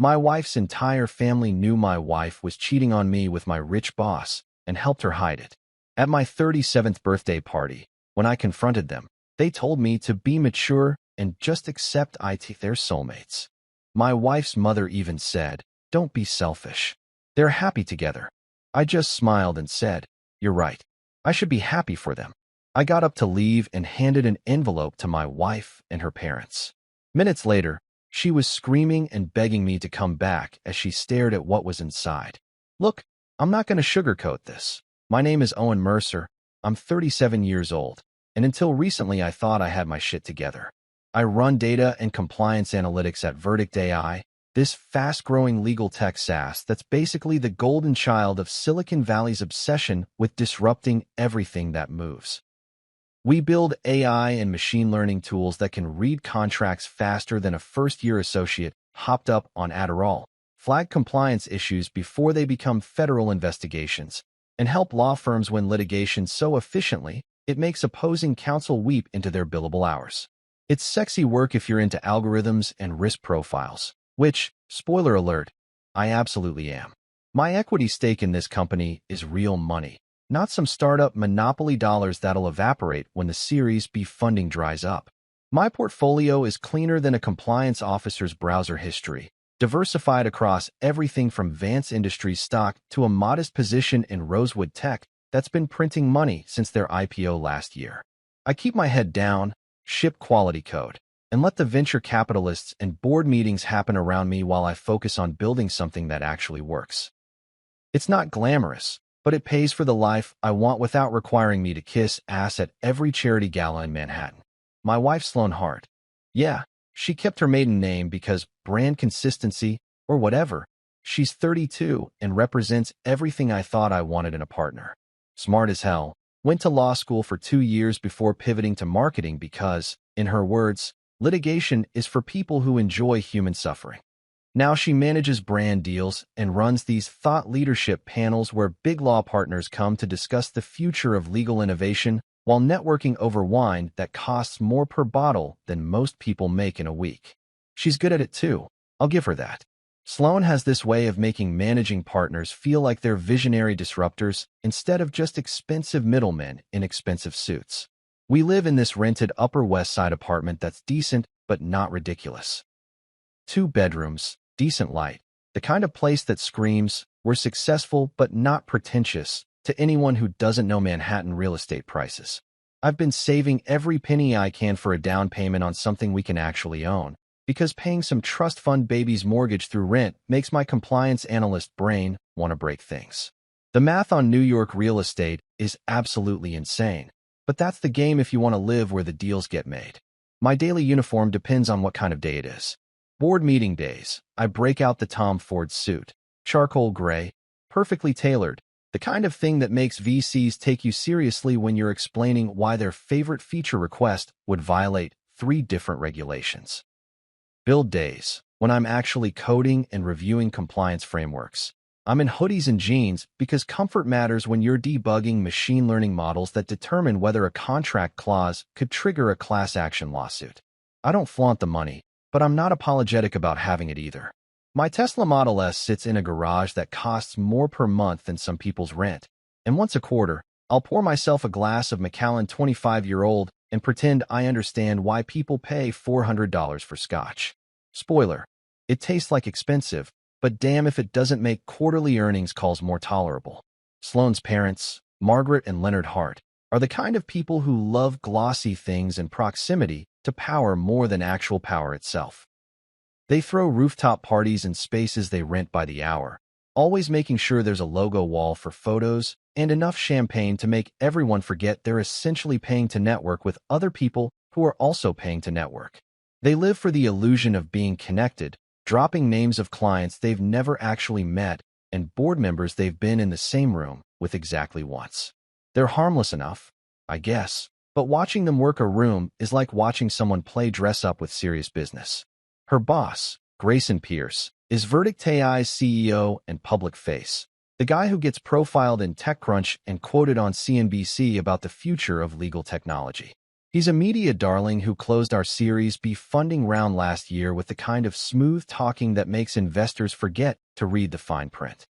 My wife's entire family knew my wife was cheating on me with my rich boss and helped her hide it. At my 37th birthday party, when I confronted them, they told me to be mature and just accept they're soulmates. My wife's mother even said, "Don't be selfish. They're happy together." I just smiled and said, "You're right. I should be happy for them." I got up to leave and handed an envelope to my wife and her parents. Minutes later, she was screaming and begging me to come back as she stared at what was inside. Look, I'm not going to sugarcoat this. My name is Owen Mercer. I'm 37 years old, and until recently I thought I had my shit together. I run data and compliance analytics at Verdict AI, this fast-growing legal tech SaaS that's basically the golden child of Silicon Valley's obsession with disrupting everything that moves. We build AI and machine learning tools that can read contracts faster than a first-year associate hopped up on Adderall, flag compliance issues before they become federal investigations, and help law firms win litigation so efficiently it makes opposing counsel weep into their billable hours. It's sexy work if you're into algorithms and risk profiles, which, spoiler alert, I absolutely am. My equity stake in this company is real money, not some startup monopoly dollars that'll evaporate when the Series B funding dries up. My portfolio is cleaner than a compliance officer's browser history, diversified across everything from Vance Industries stock to a modest position in Rosewood Tech that's been printing money since their IPO last year. I keep my head down, ship quality code, and let the venture capitalists and board meetings happen around me while I focus on building something that actually works. It's not glamorous, but it pays for the life I want without requiring me to kiss ass at every charity gala in Manhattan. My wife, Sloan Hart. Yeah, she kept her maiden name because brand consistency, or whatever. She's 32 and represents everything I thought I wanted in a partner. Smart as hell, went to law school for 2 years before pivoting to marketing because, in her words, litigation is for people who enjoy human suffering. Now she manages brand deals and runs these thought leadership panels where big law partners come to discuss the future of legal innovation while networking over wine that costs more per bottle than most people make in a week. She's good at it too. I'll give her that. Sloan has this way of making managing partners feel like they're visionary disruptors instead of just expensive middlemen in expensive suits. We live in this rented Upper West Side apartment that's decent but not ridiculous. 2 bedrooms, decent light, the kind of place that screams, "We're successful but not pretentious," to anyone who doesn't know Manhattan real estate prices. I've been saving every penny I can for a down payment on something we can actually own, because paying some trust fund baby's mortgage through rent makes my compliance analyst brain want to break things. The math on New York real estate is absolutely insane, but that's the game if you want to live where the deals get made. My daily uniform depends on what kind of day it is. Board meeting days, I break out the Tom Ford suit, charcoal gray, perfectly tailored, the kind of thing that makes VCs take you seriously when you're explaining why their favorite feature request would violate 3 different regulations. Build days, when I'm actually coding and reviewing compliance frameworks. I'm in hoodies and jeans because comfort matters when you're debugging machine learning models that determine whether a contract clause could trigger a class action lawsuit. I don't flaunt the money, but I'm not apologetic about having it either. My Tesla Model S sits in a garage that costs more per month than some people's rent, and once a quarter, I'll pour myself a glass of Macallan 25-year-old and pretend I understand why people pay $400 for scotch. Spoiler, it tastes like expensive, but damn if it doesn't make quarterly earnings calls more tolerable. Sloan's parents, Margaret and Leonard Hart, are the kind of people who love glossy things and proximity to power more than actual power itself. They throw rooftop parties in spaces they rent by the hour, always making sure there's a logo wall for photos and enough champagne to make everyone forget they're essentially paying to network with other people who are also paying to network. They live for the illusion of being connected, dropping names of clients they've never actually met and board members they've been in the same room with exactly once. They're harmless enough, I guess, but watching them work a room is like watching someone play dress-up with serious business. Her boss, Grayson Pierce, is Verdict AI's CEO and public face, the guy who gets profiled in TechCrunch and quoted on CNBC about the future of legal technology. He's a media darling who closed our Series B funding round last year with the kind of smooth talking that makes investors forget to read the fine print.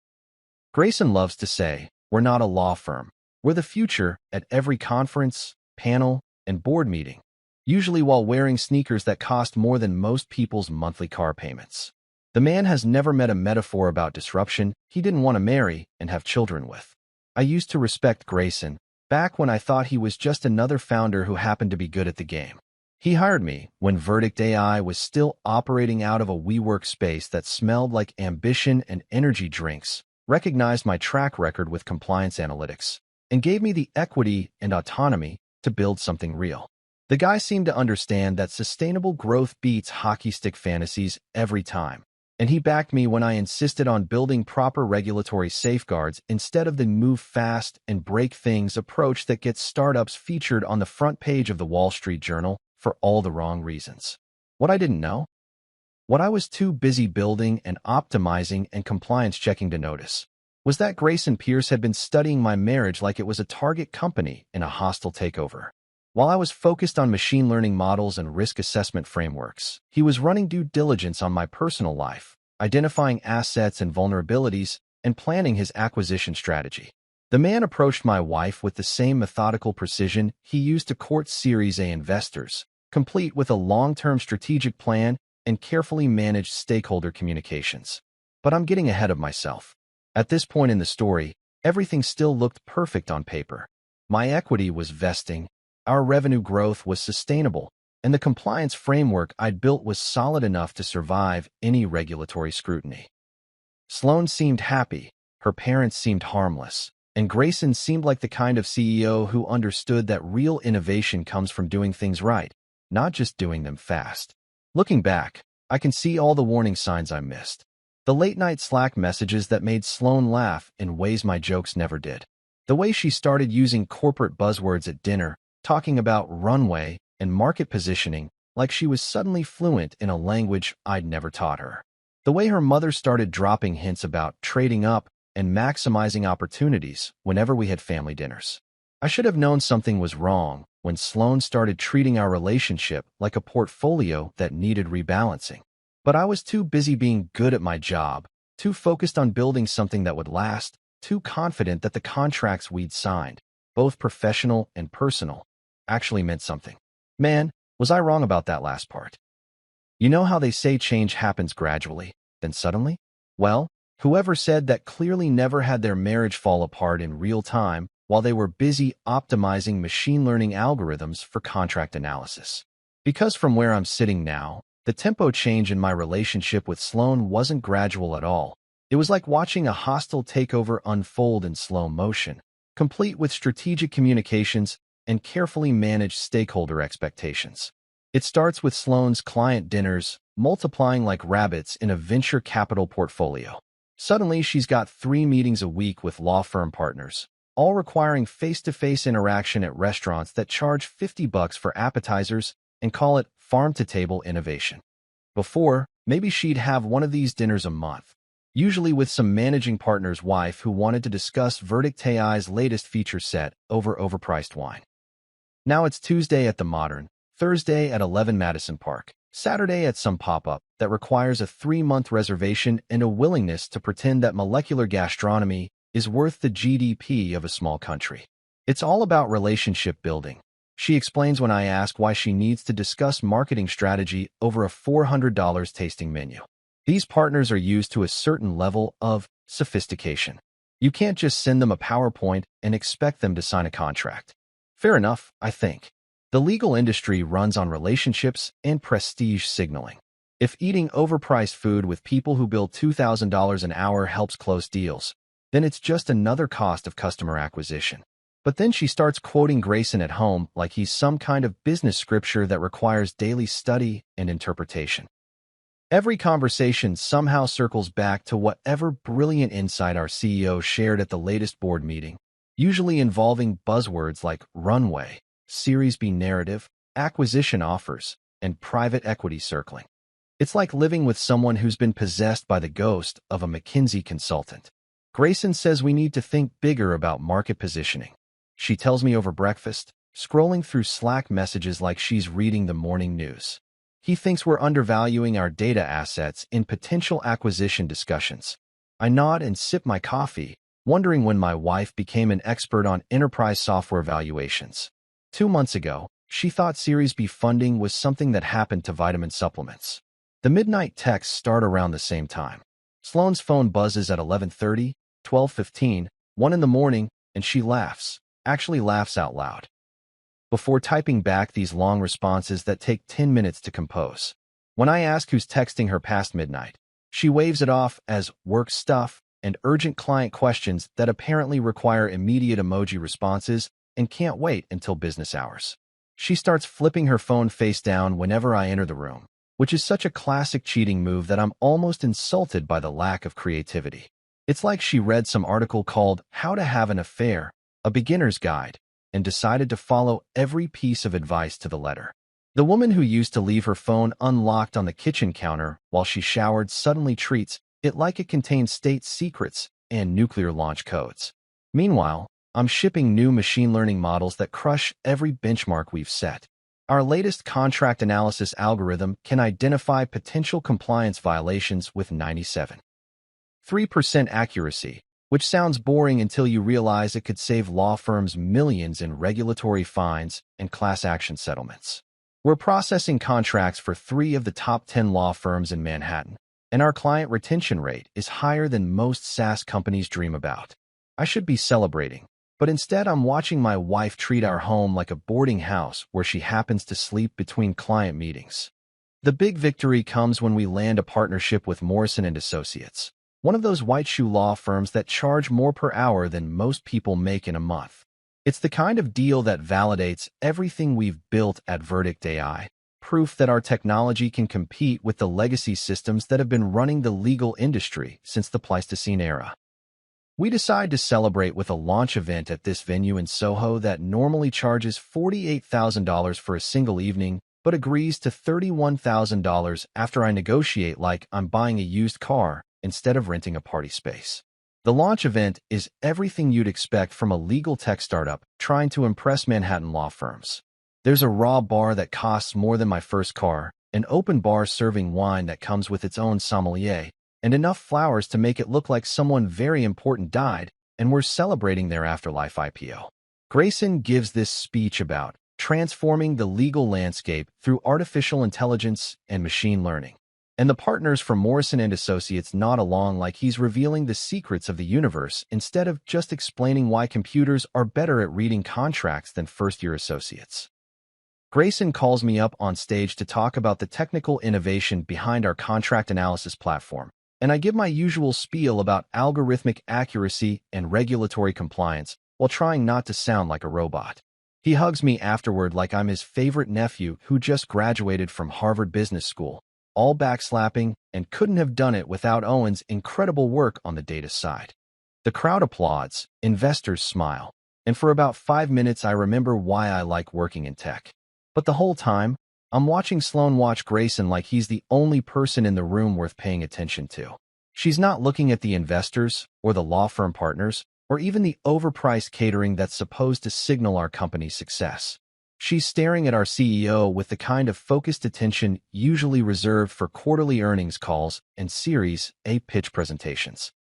Grayson loves to say, "We're not a law firm. We're the future," at every conference, panel, and board meeting, usually while wearing sneakers that cost more than most people's monthly car payments. The man has never met a metaphor about disruption he didn't want to marry and have children with. I used to respect Grayson, back when I thought he was just another founder who happened to be good at the game. He hired me when Verdict AI was still operating out of a WeWork space that smelled like ambition and energy drinks, recognized my track record with compliance analytics, and gave me the equity and autonomy to build something real. The guy seemed to understand that sustainable growth beats hockey stick fantasies every time, and he backed me when I insisted on building proper regulatory safeguards instead of the move fast and break things approach that gets startups featured on the front page of the Wall Street Journal for all the wrong reasons. What I didn't know? What I was too busy building and optimizing and compliance checking to notice was that Grayson Pierce had been studying my marriage like it was a target company in a hostile takeover. While I was focused on machine learning models and risk assessment frameworks, he was running due diligence on my personal life, identifying assets and vulnerabilities, and planning his acquisition strategy. The man approached my wife with the same methodical precision he used to court Series A investors, complete with a long-term strategic plan and carefully managed stakeholder communications. But I'm getting ahead of myself. At this point in the story, everything still looked perfect on paper. My equity was vesting, our revenue growth was sustainable, and the compliance framework I'd built was solid enough to survive any regulatory scrutiny. Sloan seemed happy, her parents seemed harmless, and Grayson seemed like the kind of CEO who understood that real innovation comes from doing things right, not just doing them fast. Looking back, I can see all the warning signs I missed. The late-night Slack messages that made Sloan laugh in ways my jokes never did. The way she started using corporate buzzwords at dinner, talking about runway and market positioning like she was suddenly fluent in a language I'd never taught her. The way her mother started dropping hints about trading up and maximizing opportunities whenever we had family dinners. I should have known something was wrong when Sloan started treating our relationship like a portfolio that needed rebalancing. But I was too busy being good at my job, too focused on building something that would last, too confident that the contracts we'd signed, both professional and personal, actually meant something. Man, was I wrong about that last part. You know how they say change happens gradually, then suddenly? Well, whoever said that clearly never had their marriage fall apart in real time while they were busy optimizing machine learning algorithms for contract analysis. Because from where I'm sitting now, the tempo change in my relationship with Sloan wasn't gradual at all. It was like watching a hostile takeover unfold in slow motion, complete with strategic communications and carefully managed stakeholder expectations. It starts with Sloan's client dinners, multiplying like rabbits in a venture capital portfolio. Suddenly, she's got 3 meetings a week with law firm partners, all requiring face-to-face interaction at restaurants that charge $50 for appetizers and call it farm-to-table innovation. Before, maybe she'd have one of these dinners a month, usually with some managing partner's wife who wanted to discuss Verdict AI's latest feature set over overpriced wine. Now it's Tuesday at the Modern, Thursday at 11 Madison Park, Saturday at some pop-up that requires a 3-month reservation and a willingness to pretend that molecular gastronomy is worth the GDP of a small country. It's all about relationship building, she explains when I ask why she needs to discuss marketing strategy over a $400 tasting menu. These partners are used to a certain level of sophistication. You can't just send them a PowerPoint and expect them to sign a contract. Fair enough, I think. The legal industry runs on relationships and prestige signaling. If eating overpriced food with people who bill $2,000 an hour helps close deals, then it's just another cost of customer acquisition. But then she starts quoting Grayson at home like he's some kind of business scripture that requires daily study and interpretation. Every conversation somehow circles back to whatever brilliant insight our CEO shared at the latest board meeting, usually involving buzzwords like runway, Series B narrative, acquisition offers, and private equity circling. It's like living with someone who's been possessed by the ghost of a McKinsey consultant. Grayson says we need to think bigger about market positioning. She tells me over breakfast, scrolling through Slack messages like she's reading the morning news. He thinks we're undervaluing our data assets in potential acquisition discussions. I nod and sip my coffee, wondering when my wife became an expert on enterprise software valuations. 2 months ago, she thought Series B funding was something that happened to vitamin supplements. The midnight texts start around the same time. Sloane's phone buzzes at 11:30, 12:15, 1 in the morning, and she laughs, actually laughs out loud, before typing back these long responses that take 10 minutes to compose. When I ask who's texting her past midnight, she waves it off as work stuff and urgent client questions that apparently require immediate emoji responses and can't wait until business hours. She starts flipping her phone face down whenever I enter the room, which is such a classic cheating move that I'm almost insulted by the lack of creativity. It's like she read some article called How to Have an Affair, a Beginner's Guide, and decided to follow every piece of advice to the letter. The woman who used to leave her phone unlocked on the kitchen counter while she showered suddenly treats it like it contains state secrets and nuclear launch codes. Meanwhile, I'm shipping new machine learning models that crush every benchmark we've set. Our latest contract analysis algorithm can identify potential compliance violations with 97.3% accuracy, which sounds boring until you realize it could save law firms millions in regulatory fines and class action settlements. We're processing contracts for 3 of the top 10 law firms in Manhattan, and our client retention rate is higher than most SaaS companies dream about. I should be celebrating, but instead I'm watching my wife treat our home like a boarding house where she happens to sleep between client meetings. The big victory comes when we land a partnership with Morrison & Associates, one of those white shoe law firms that charge more per hour than most people make in a month. It's the kind of deal that validates everything we've built at Verdict AI, proof that our technology can compete with the legacy systems that have been running the legal industry since the Pleistocene era. We decide to celebrate with a launch event at this venue in Soho that normally charges $48,000 for a single evening, but agrees to $31,000 after I negotiate like I'm buying a used car instead of renting a party space. The launch event is everything you'd expect from a legal tech startup trying to impress Manhattan law firms. There's a raw bar that costs more than my first car, an open bar serving wine that comes with its own sommelier, and enough flowers to make it look like someone very important died, and we're celebrating their afterlife IPO. Grayson gives this speech about transforming the legal landscape through artificial intelligence and machine learning. And the partners from Morrison & Associates nod along like he's revealing the secrets of the universe instead of just explaining why computers are better at reading contracts than first-year associates. Grayson calls me up on stage to talk about the technical innovation behind our contract analysis platform, and I give my usual spiel about algorithmic accuracy and regulatory compliance while trying not to sound like a robot. He hugs me afterward like I'm his favorite nephew who just graduated from Harvard Business School, all backslapping, and couldn't have done it without Owen's incredible work on the data side. The crowd applauds, investors smile, and for about 5 minutes I remember why I like working in tech. But the whole time, I'm watching Sloane watch Grayson like he's the only person in the room worth paying attention to. She's not looking at the investors, or the law firm partners, or even the overpriced catering that's supposed to signal our company's success. She's staring at our CEO with the kind of focused attention usually reserved for quarterly earnings calls and Series A pitch presentations.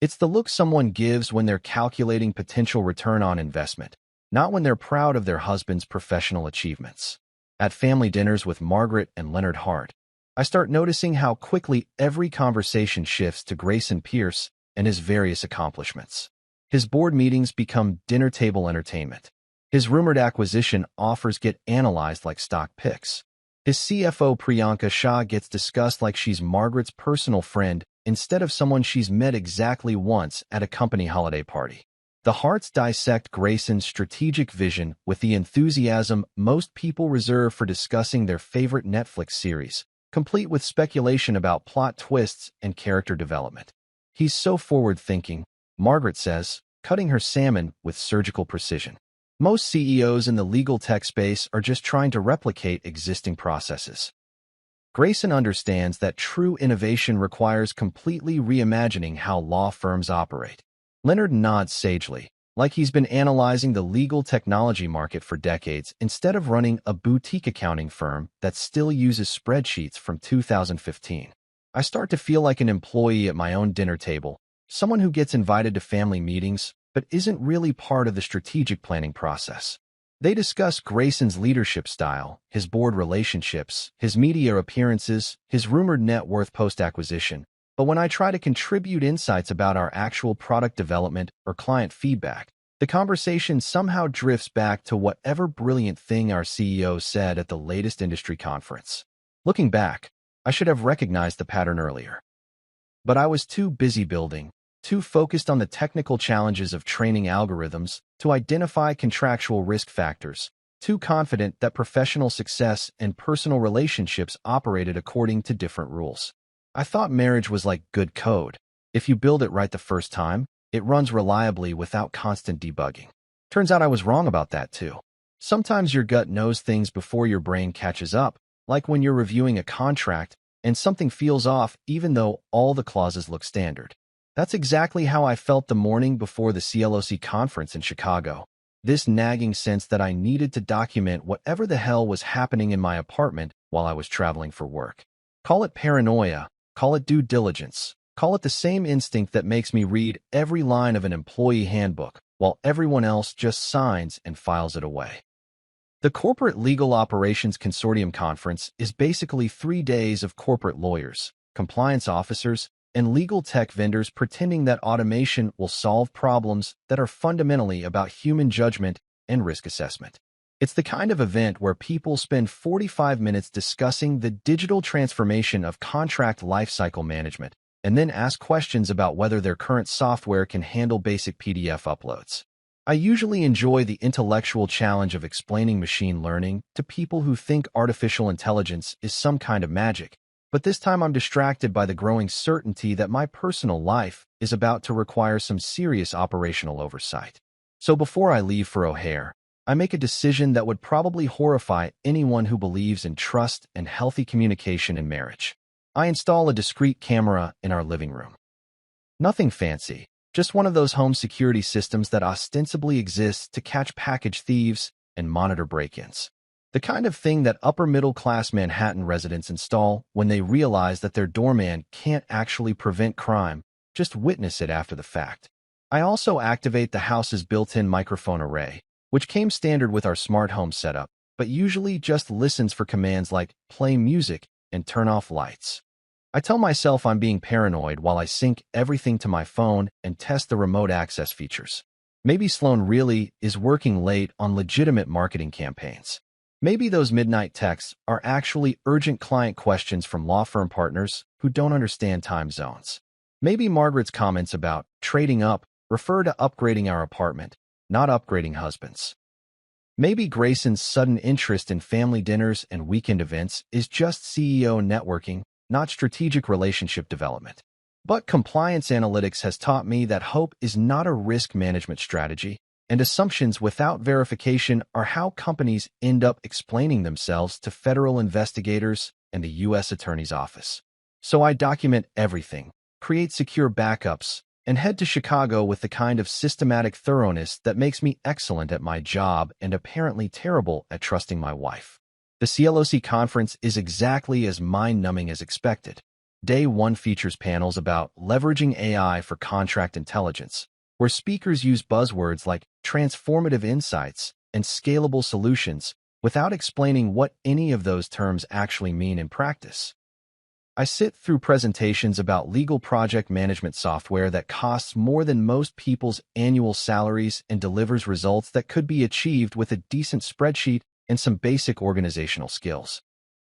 It's the look someone gives when they're calculating potential return on investment, not when they're proud of their husband's professional achievements. At family dinners with Margaret and Leonard Hart, I start noticing how quickly every conversation shifts to Grayson Pierce and his various accomplishments. His board meetings become dinner table entertainment. His rumored acquisition offers get analyzed like stock picks. His CFO Priyanka Shah gets discussed like she's Margaret's personal friend instead of someone she's met exactly once at a company holiday party. The Harts dissect Grayson's strategic vision with the enthusiasm most people reserve for discussing their favorite Netflix series, complete with speculation about plot twists and character development. He's so forward-thinking, Margaret says, cutting her salmon with surgical precision. Most CEOs in the legal tech space are just trying to replicate existing processes. Grayson understands that true innovation requires completely reimagining how law firms operate. Leonard nods sagely, like he's been analyzing the legal technology market for decades instead of running a boutique accounting firm that still uses spreadsheets from 2015. I start to feel like an employee at my own dinner table, someone who gets invited to family meetings but isn't really part of the strategic planning process. They discuss Grayson's leadership style, his board relationships, his media appearances, his rumored net worth post-acquisition. But when I try to contribute insights about our actual product development or client feedback, the conversation somehow drifts back to whatever brilliant thing our CEO said at the latest industry conference. Looking back, I should have recognized the pattern earlier. But I was too busy building, too focused on the technical challenges of training algorithms to identify contractual risk factors, too confident that professional success and personal relationships operated according to different rules. I thought marriage was like good code. If you build it right the first time, it runs reliably without constant debugging. Turns out I was wrong about that too. Sometimes your gut knows things before your brain catches up, like when you're reviewing a contract and something feels off even though all the clauses look standard. That's exactly how I felt the morning before the CLOC conference in Chicago. This nagging sense that I needed to document whatever the hell was happening in my apartment while I was traveling for work. Call it paranoia, call it due diligence, call it the same instinct that makes me read every line of an employee handbook while everyone else just signs and files it away. The Corporate Legal Operations Consortium Conference is basically 3 days of corporate lawyers, compliance officers, and legal tech vendors pretending that automation will solve problems that are fundamentally about human judgment and risk assessment. It's the kind of event where people spend 45 minutes discussing the digital transformation of contract lifecycle management and then ask questions about whether their current software can handle basic PDF uploads. I usually enjoy the intellectual challenge of explaining machine learning to people who think artificial intelligence is some kind of magic, but this time I'm distracted by the growing certainty that my personal life is about to require some serious operational oversight. So before I leave for O'Hare, I make a decision that would probably horrify anyone who believes in trust and healthy communication in marriage. I install a discreet camera in our living room. Nothing fancy, just one of those home security systems that ostensibly exists to catch package thieves and monitor break-ins. The kind of thing that upper-middle-class Manhattan residents install when they realize that their doorman can't actually prevent crime, just witness it after the fact. I also activate the house's built-in microphone array, which came standard with our smart home setup, but usually just listens for commands like play music and turn off lights. I tell myself I'm being paranoid while I sync everything to my phone and test the remote access features. Maybe Sloan really is working late on legitimate marketing campaigns. Maybe those midnight texts are actually urgent client questions from law firm partners who don't understand time zones. Maybe Margaret's comments about trading up refer to upgrading our apartment, not upgrading husbands. Maybe Grayson's sudden interest in family dinners and weekend events is just CEO networking, not strategic relationship development. But compliance analytics has taught me that hope is not a risk management strategy, and assumptions without verification are how companies end up explaining themselves to federal investigators and the U.S. Attorney's Office. So I document everything, create secure backups, and head to Chicago with the kind of systematic thoroughness that makes me excellent at my job and apparently terrible at trusting my wife. The CLOC conference is exactly as mind-numbing as expected. Day 1 features panels about leveraging AI for contract intelligence, where speakers use buzzwords like transformative insights and scalable solutions without explaining what any of those terms actually mean in practice. I sit through presentations about legal project management software that costs more than most people's annual salaries and delivers results that could be achieved with a decent spreadsheet and some basic organizational skills.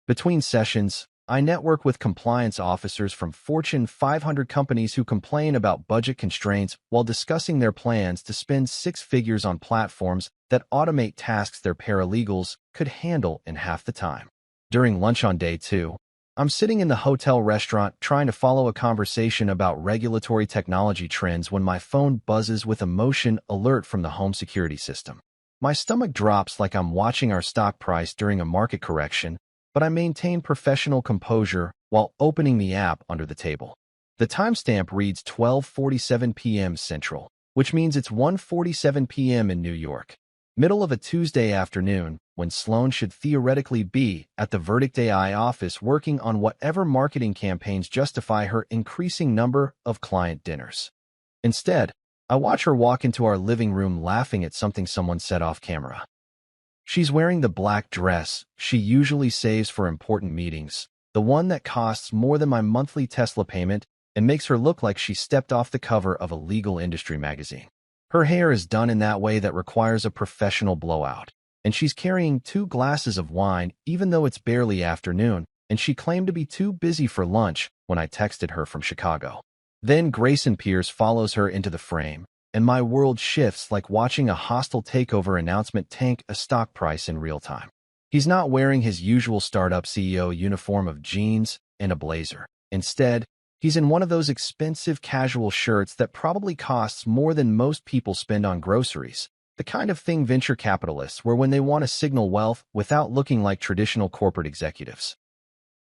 Between sessions, I network with compliance officers from Fortune 500 companies who complain about budget constraints while discussing their plans to spend 6 figures on platforms that automate tasks their paralegals could handle in half the time. During lunch on day 2, I'm sitting in the hotel restaurant trying to follow a conversation about regulatory technology trends when my phone buzzes with a motion alert from the home security system. My stomach drops like I'm watching our stock price during a market correction, but I maintain professional composure while opening the app under the table. The timestamp reads 12:47 p.m. Central, which means it's 1:47 p.m. in New York. Middle of a Tuesday afternoon, when Sloan should theoretically be at the Verdict AI office working on whatever marketing campaigns justify her increasing number of client dinners. Instead, I watch her walk into our living room laughing at something someone said off camera. She's wearing the black dress she usually saves for important meetings, the one that costs more than my monthly Tesla payment and makes her look like she stepped off the cover of a legal industry magazine. Her hair is done in that way that requires a professional blowout, and she's carrying 2 glasses of wine even though it's barely afternoon, and she claimed to be too busy for lunch when I texted her from Chicago. Then Grayson Pierce follows her into the frame, and my world shifts like watching a hostile takeover announcement tank a stock price in real time. He's not wearing his usual startup CEO uniform of jeans and a blazer. Instead, he's in one of those expensive casual shirts that probably costs more than most people spend on groceries, the kind of thing venture capitalists wear when they want to signal wealth without looking like traditional corporate executives.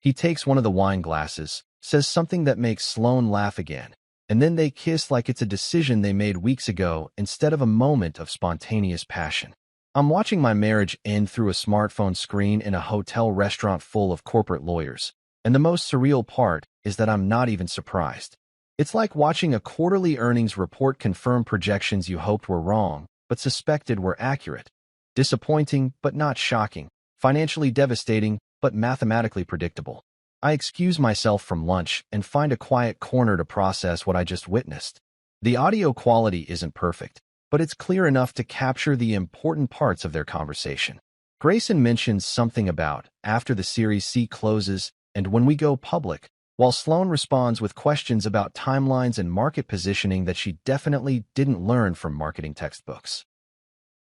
He takes one of the wine glasses, says something that makes Sloan laugh again, and then they kiss like it's a decision they made weeks ago instead of a moment of spontaneous passion. I'm watching my marriage end through a smartphone screen in a hotel restaurant full of corporate lawyers, and the most surreal part is that I'm not even surprised. It's like watching a quarterly earnings report confirm projections you hoped were wrong, but suspected were accurate. Disappointing, but not shocking. Financially devastating, but mathematically predictable. I excuse myself from lunch and find a quiet corner to process what I just witnessed. The audio quality isn't perfect, but it's clear enough to capture the important parts of their conversation. Grayson mentions something about after the Series C closes and when we go public, while Sloan responds with questions about timelines and market positioning that she definitely didn't learn from marketing textbooks.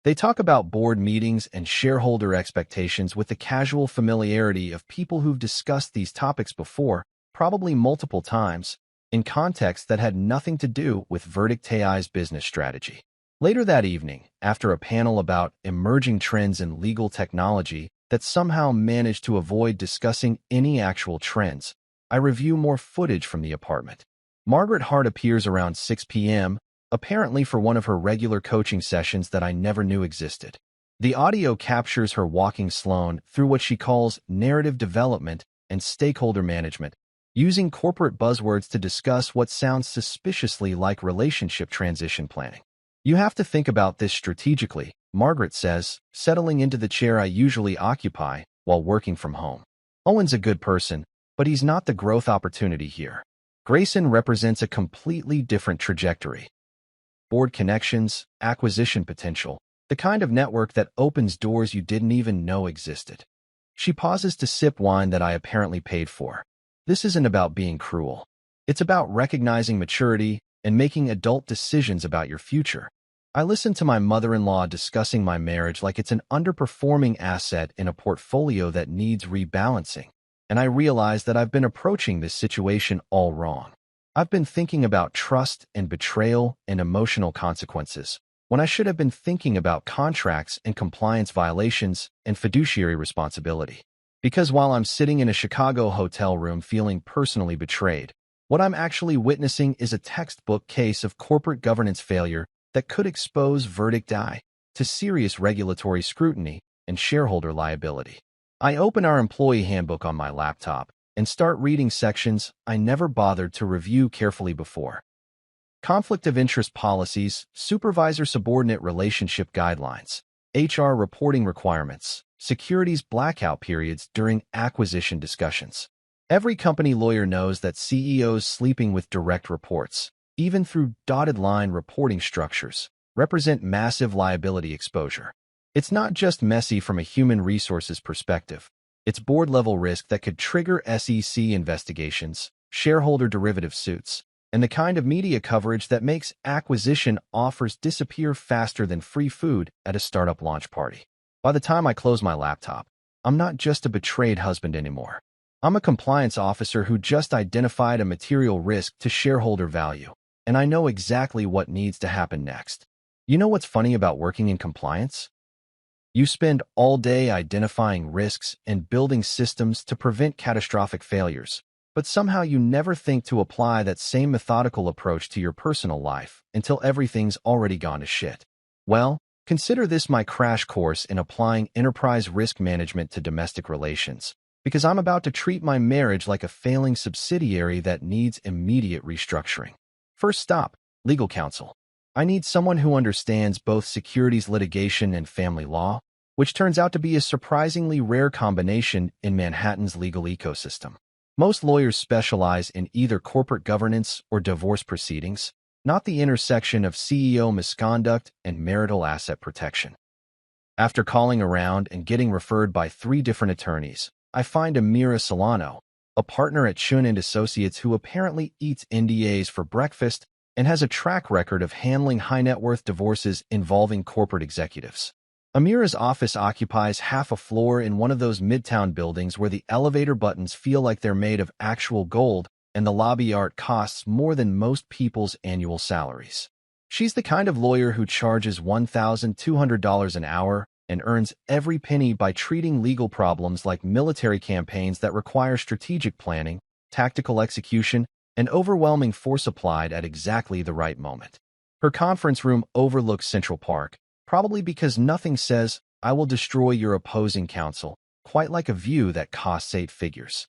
They talk about board meetings and shareholder expectations with the casual familiarity of people who've discussed these topics before, probably multiple times, in contexts that had nothing to do with Verdict AI's business strategy. Later that evening, after a panel about emerging trends in legal technology that somehow managed to avoid discussing any actual trends, I review more footage from the apartment. Margaret Hart appears around 6 p.m., apparently for one of her regular coaching sessions that I never knew existed. The audio captures her walking Sloan through what she calls narrative development and stakeholder management, using corporate buzzwords to discuss what sounds suspiciously like relationship transition planning. You have to think about this strategically, Margaret says, settling into the chair I usually occupy while working from home. Owen's a good person, but he's not the growth opportunity here. Grayson represents a completely different trajectory. Board connections, acquisition potential, the kind of network that opens doors you didn't even know existed. She pauses to sip wine that I apparently paid for. This isn't about being cruel. It's about recognizing maturity and making adult decisions about your future. I listen to my mother-in-law discussing my marriage like it's an underperforming asset in a portfolio that needs rebalancing, and I realize that I've been approaching this situation all wrong. I've been thinking about trust and betrayal and emotional consequences, when I should have been thinking about contracts and compliance violations and fiduciary responsibility. Because while I'm sitting in a Chicago hotel room feeling personally betrayed, what I'm actually witnessing is a textbook case of corporate governance failure that could expose Verdict AI to serious regulatory scrutiny and shareholder liability. I open our employee handbook on my laptop and start reading sections I never bothered to review carefully before. Conflict of interest policies, supervisor-subordinate relationship guidelines, HR reporting requirements, securities blackout periods during acquisition discussions. Every company lawyer knows that CEOs sleeping with direct reports, even through dotted line reporting structures, represent massive liability exposure. It's not just messy from a human resources perspective. It's board-level risk that could trigger SEC investigations, shareholder derivative suits, and the kind of media coverage that makes acquisition offers disappear faster than free food at a startup launch party. By the time I close my laptop, I'm not just a betrayed husband anymore. I'm a compliance officer who just identified a material risk to shareholder value, and I know exactly what needs to happen next. You know what's funny about working in compliance? You spend all day identifying risks and building systems to prevent catastrophic failures, but somehow you never think to apply that same methodical approach to your personal life until everything's already gone to shit. Well, consider this my crash course in applying enterprise risk management to domestic relations, because I'm about to treat my marriage like a failing subsidiary that needs immediate restructuring. First stop, legal counsel. I need someone who understands both securities litigation and family law, which turns out to be a surprisingly rare combination in Manhattan's legal ecosystem. Most lawyers specialize in either corporate governance or divorce proceedings, not the intersection of CEO misconduct and marital asset protection. After calling around and getting referred by 3 different attorneys, I find Amira Solano, a partner at Chun & Associates who apparently eats NDAs for breakfast and has a track record of handling high-net-worth divorces involving corporate executives. Amira's office occupies half a floor in one of those midtown buildings where the elevator buttons feel like they're made of actual gold and the lobby art costs more than most people's annual salaries. She's the kind of lawyer who charges $1,200 an hour and earns every penny by treating legal problems like military campaigns that require strategic planning, tactical execution, and overwhelming force applied at exactly the right moment. Her conference room overlooks Central Park, probably because nothing says, "I will destroy your opposing counsel," quite like a view that costs 8 figures.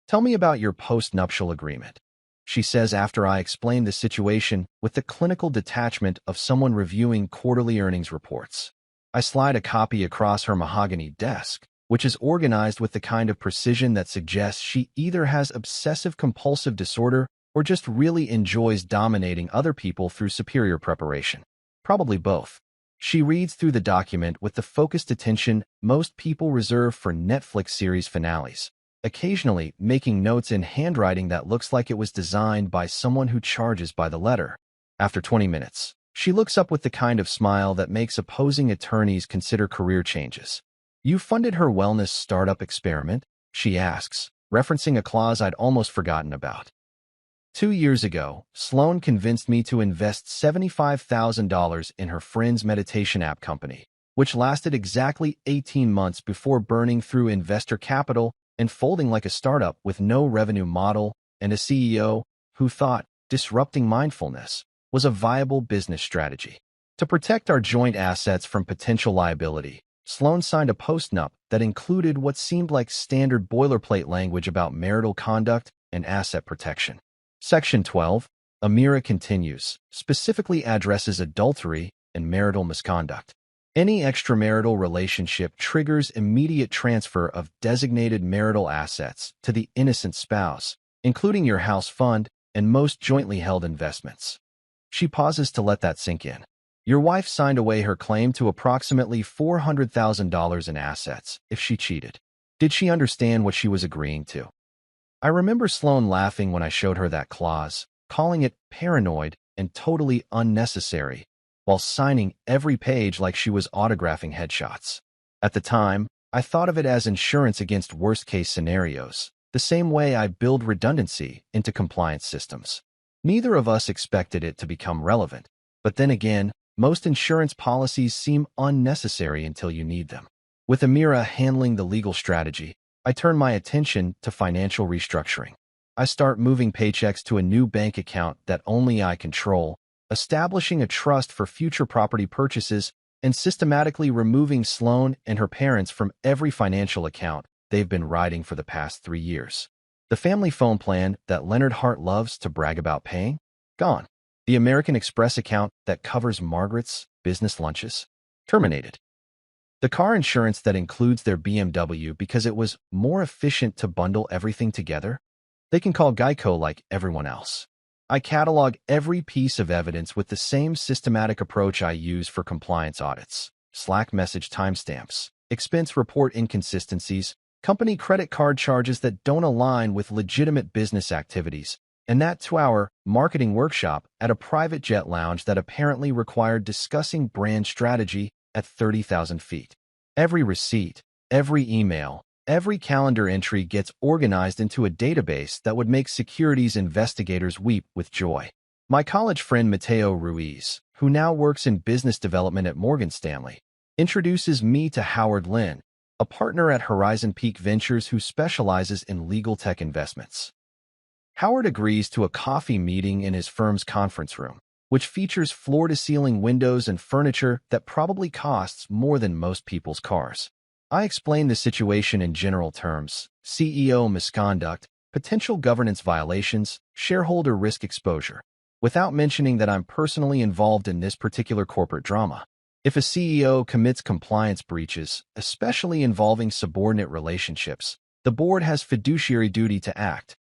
"Tell me about your post-nuptial agreement," she says after I explain the situation with the clinical detachment of someone reviewing quarterly earnings reports. I slide a copy across her mahogany desk, which is organized with the kind of precision that suggests she either has obsessive-compulsive disorder or just really enjoys dominating other people through superior preparation. Probably both. She reads through the document with the focused attention most people reserve for Netflix series finales, occasionally making notes in handwriting that looks like it was designed by someone who charges by the letter. After 20 minutes, she looks up with the kind of smile that makes opposing attorneys consider career changes. "You funded her wellness startup experiment?" she asks, referencing a clause I'd almost forgotten about. 2 years ago, Sloan convinced me to invest $75,000 in her friend's meditation app company, which lasted exactly 18 months before burning through investor capital and folding like a startup with no revenue model and a CEO who thought disrupting mindfulness was a viable business strategy. To protect our joint assets from potential liability, Sloan signed a postnup that included what seemed like standard boilerplate language about marital conduct and asset protection. Section 12, Amira continues, specifically addresses adultery and marital misconduct. Any extramarital relationship triggers immediate transfer of designated marital assets to the innocent spouse, including your house fund and most jointly held investments. She pauses to let that sink in. Your wife signed away her claim to approximately $400,000 in assets if she cheated. Did she understand what she was agreeing to? I remember Sloan laughing when I showed her that clause, calling it paranoid and totally unnecessary, while signing every page like she was autographing headshots. At the time, I thought of it as insurance against worst-case scenarios, the same way I build redundancy into compliance systems. Neither of us expected it to become relevant, but then again, most insurance policies seem unnecessary until you need them. With Amira handling the legal strategy, I turn my attention to financial restructuring. I start moving paychecks to a new bank account that only I control, establishing a trust for future property purchases, and systematically removing Sloan and her parents from every financial account they've been riding for the past 3 years. The family phone plan that Leonard Hart loves to brag about paying? Gone. The American Express account that covers Margaret's business lunches? Terminated. The car insurance that includes their BMW because it was more efficient to bundle everything together? They can call Geico like everyone else. I catalog every piece of evidence with the same systematic approach I use for compliance audits. Slack message timestamps, expense report inconsistencies, company credit card charges that don't align with legitimate business activities, and that 2-hour marketing workshop at a private jet lounge that apparently required discussing brand strategy at 30,000 feet. Every receipt, every email, every calendar entry gets organized into a database that would make securities investigators weep with joy. My college friend Mateo Ruiz, who now works in business development at Morgan Stanley, introduces me to Howard Lin, a partner at Horizon Peak Ventures who specializes in legal tech investments. Howard agrees to a coffee meeting in his firm's conference room, which features floor-to-ceiling windows and furniture that probably costs more than most people's cars. I explain the situation in general terms: CEO misconduct, potential governance violations, shareholder risk exposure, without mentioning that I'm personally involved in this particular corporate drama. If a CEO commits compliance breaches, especially involving subordinate relationships, the board has fiduciary duty to act.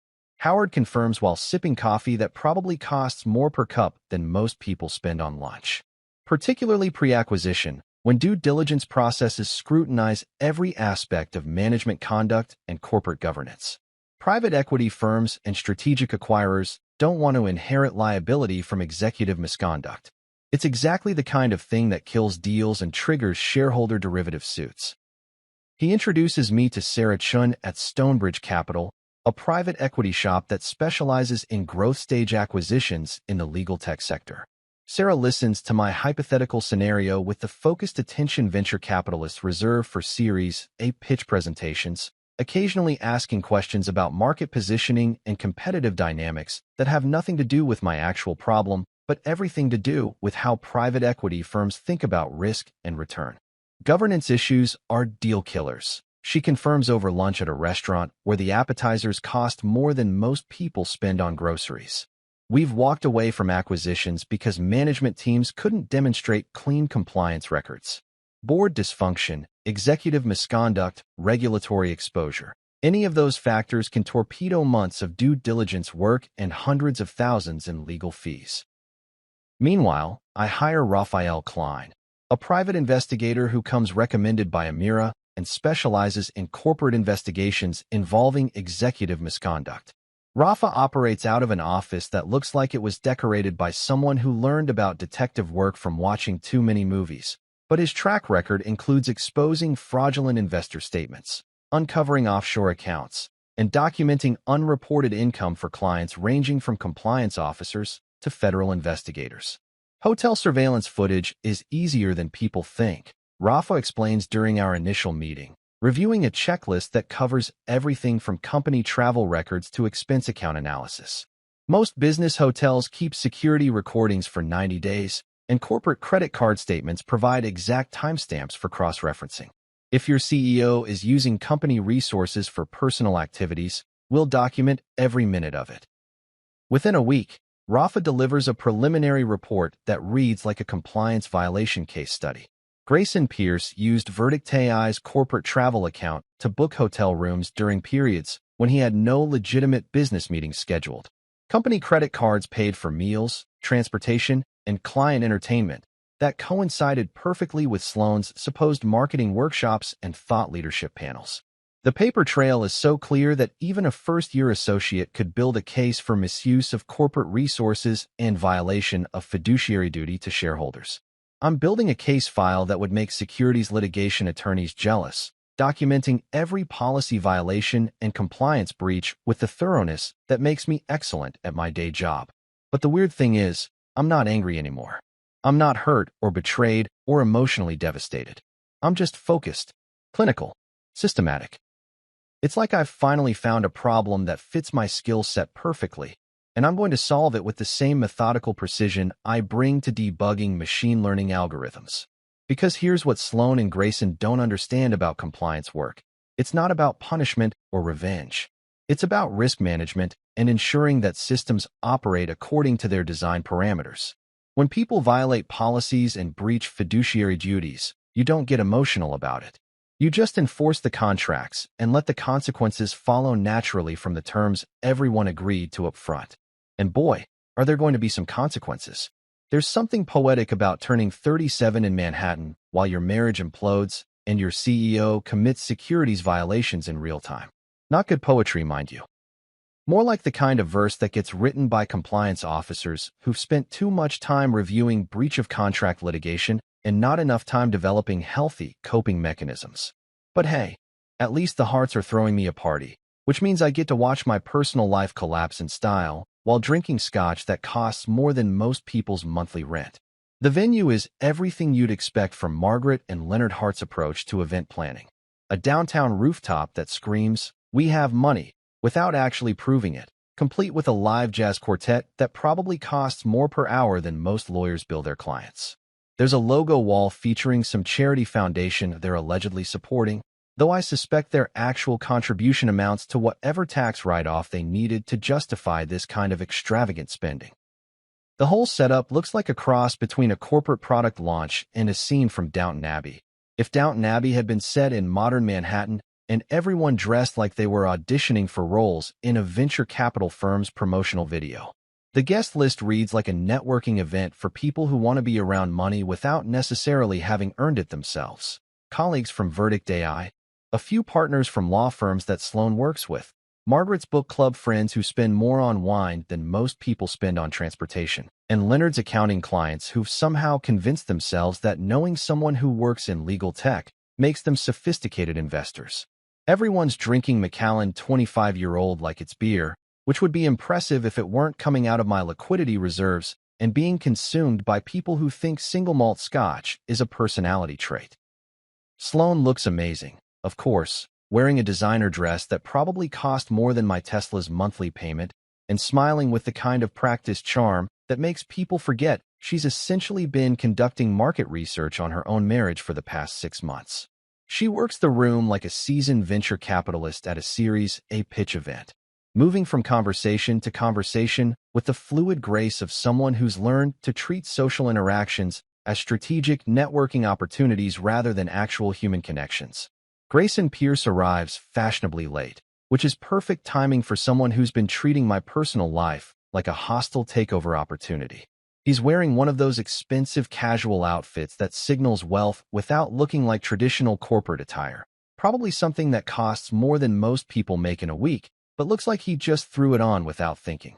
Howard confirms while sipping coffee that probably costs more per cup than most people spend on lunch. Particularly pre-acquisition, when due diligence processes scrutinize every aspect of management conduct and corporate governance. Private equity firms and strategic acquirers don't want to inherit liability from executive misconduct. It's exactly the kind of thing that kills deals and triggers shareholder derivative suits. He introduces me to Sarah Chun at Stonebridge Capital, a private equity shop that specializes in growth stage acquisitions in the legal tech sector. Sarah listens to my hypothetical scenario with the focused attention venture capitalists reserve for Series A pitch presentations, occasionally asking questions about market positioning and competitive dynamics that have nothing to do with my actual problem, but everything to do with how private equity firms think about risk and return. Governance issues are deal killers, she confirms over lunch at a restaurant where the appetizers cost more than most people spend on groceries. We've walked away from acquisitions because management teams couldn't demonstrate clean compliance records. Board dysfunction, executive misconduct, regulatory exposure. Any of those factors can torpedo months of due diligence work and hundreds of thousands in legal fees. Meanwhile, I hire Raphael Klein, a private investigator who comes recommended by Amira and specializes in corporate investigations involving executive misconduct. Rafa operates out of an office that looks like it was decorated by someone who learned about detective work from watching too many movies, but his track record includes exposing fraudulent investor statements, uncovering offshore accounts, and documenting unreported income for clients ranging from compliance officers to federal investigators. Hotel surveillance footage is easier than people think, Rafa explains during our initial meeting, reviewing a checklist that covers everything from company travel records to expense account analysis. Most business hotels keep security recordings for 90 days, and corporate credit card statements provide exact timestamps for cross-referencing. If your CEO is using company resources for personal activities, we'll document every minute of it. Within a week, Rafa delivers a preliminary report that reads like a compliance violation case study. Grayson Pierce used Verdict AI's corporate travel account to book hotel rooms during periods when he had no legitimate business meetings scheduled. Company credit cards paid for meals, transportation, and client entertainment that coincided perfectly with Sloan's supposed marketing workshops and thought leadership panels. The paper trail is so clear that even a first-year associate could build a case for misuse of corporate resources and violation of fiduciary duty to shareholders. I'm building a case file that would make securities litigation attorneys jealous, documenting every policy violation and compliance breach with the thoroughness that makes me excellent at my day job. But the weird thing is, I'm not angry anymore. I'm not hurt or betrayed or emotionally devastated. I'm just focused, clinical, systematic. It's like I've finally found a problem that fits my skill set perfectly, and I'm going to solve it with the same methodical precision I bring to debugging machine learning algorithms. Because here's what Sloan and Grayson don't understand about compliance work. It's not about punishment or revenge. It's about risk management and ensuring that systems operate according to their design parameters. When people violate policies and breach fiduciary duties, you don't get emotional about it. You just enforce the contracts and let the consequences follow naturally from the terms everyone agreed to up front. And boy, are there going to be some consequences. There's something poetic about turning 37 in Manhattan while your marriage implodes and your CEO commits securities violations in real time. Not good poetry, mind you. More like the kind of verse that gets written by compliance officers who've spent too much time reviewing breach of contract litigation and not enough time developing healthy coping mechanisms. But hey, at least the hearts are throwing me a party, which means I get to watch my personal life collapse in style while drinking scotch that costs more than most people's monthly rent. The venue is everything you'd expect from Margaret and Leonard Hart's approach to event planning. A downtown rooftop that screams, "We have money," without actually proving it. complete with a live jazz quartet that probably costs more per hour than most lawyers bill their clients. There's a logo wall featuring some charity foundation they're allegedly supporting, though I suspect their actual contribution amounts to whatever tax write-off they needed to justify this kind of extravagant spending. The whole setup looks like a cross between a corporate product launch and a scene from Downton Abbey. If Downton Abbey had been set in modern Manhattan and everyone dressed like they were auditioning for roles in a venture capital firm's promotional video. The guest list reads like a networking event for people who want to be around money without necessarily having earned it themselves. Colleagues from Verdict AI, a few partners from law firms that Sloan works with, Margaret's book club friends who spend more on wine than most people spend on transportation, and Leonard's accounting clients who've somehow convinced themselves that knowing someone who works in legal tech makes them sophisticated investors. Everyone's drinking Macallan 25-year-old like it's beer, which would be impressive if it weren't coming out of my liquidity reserves and being consumed by people who think single malt scotch is a personality trait. Sloan looks amazing, of course, wearing a designer dress that probably cost more than my Tesla's monthly payment, and smiling with the kind of practiced charm that makes people forget she's essentially been conducting market research on her own marriage for the past 6 months. She works the room like a seasoned venture capitalist at a Series A pitch event, moving from conversation to conversation with the fluid grace of someone who's learned to treat social interactions as strategic networking opportunities rather than actual human connections. Grayson Pierce arrives fashionably late, which is perfect timing for someone who's been treating my personal life like a hostile takeover opportunity. He's wearing one of those expensive casual outfits that signals wealth without looking like traditional corporate attire, probably something that costs more than most people make in a week, but looks like he just threw it on without thinking.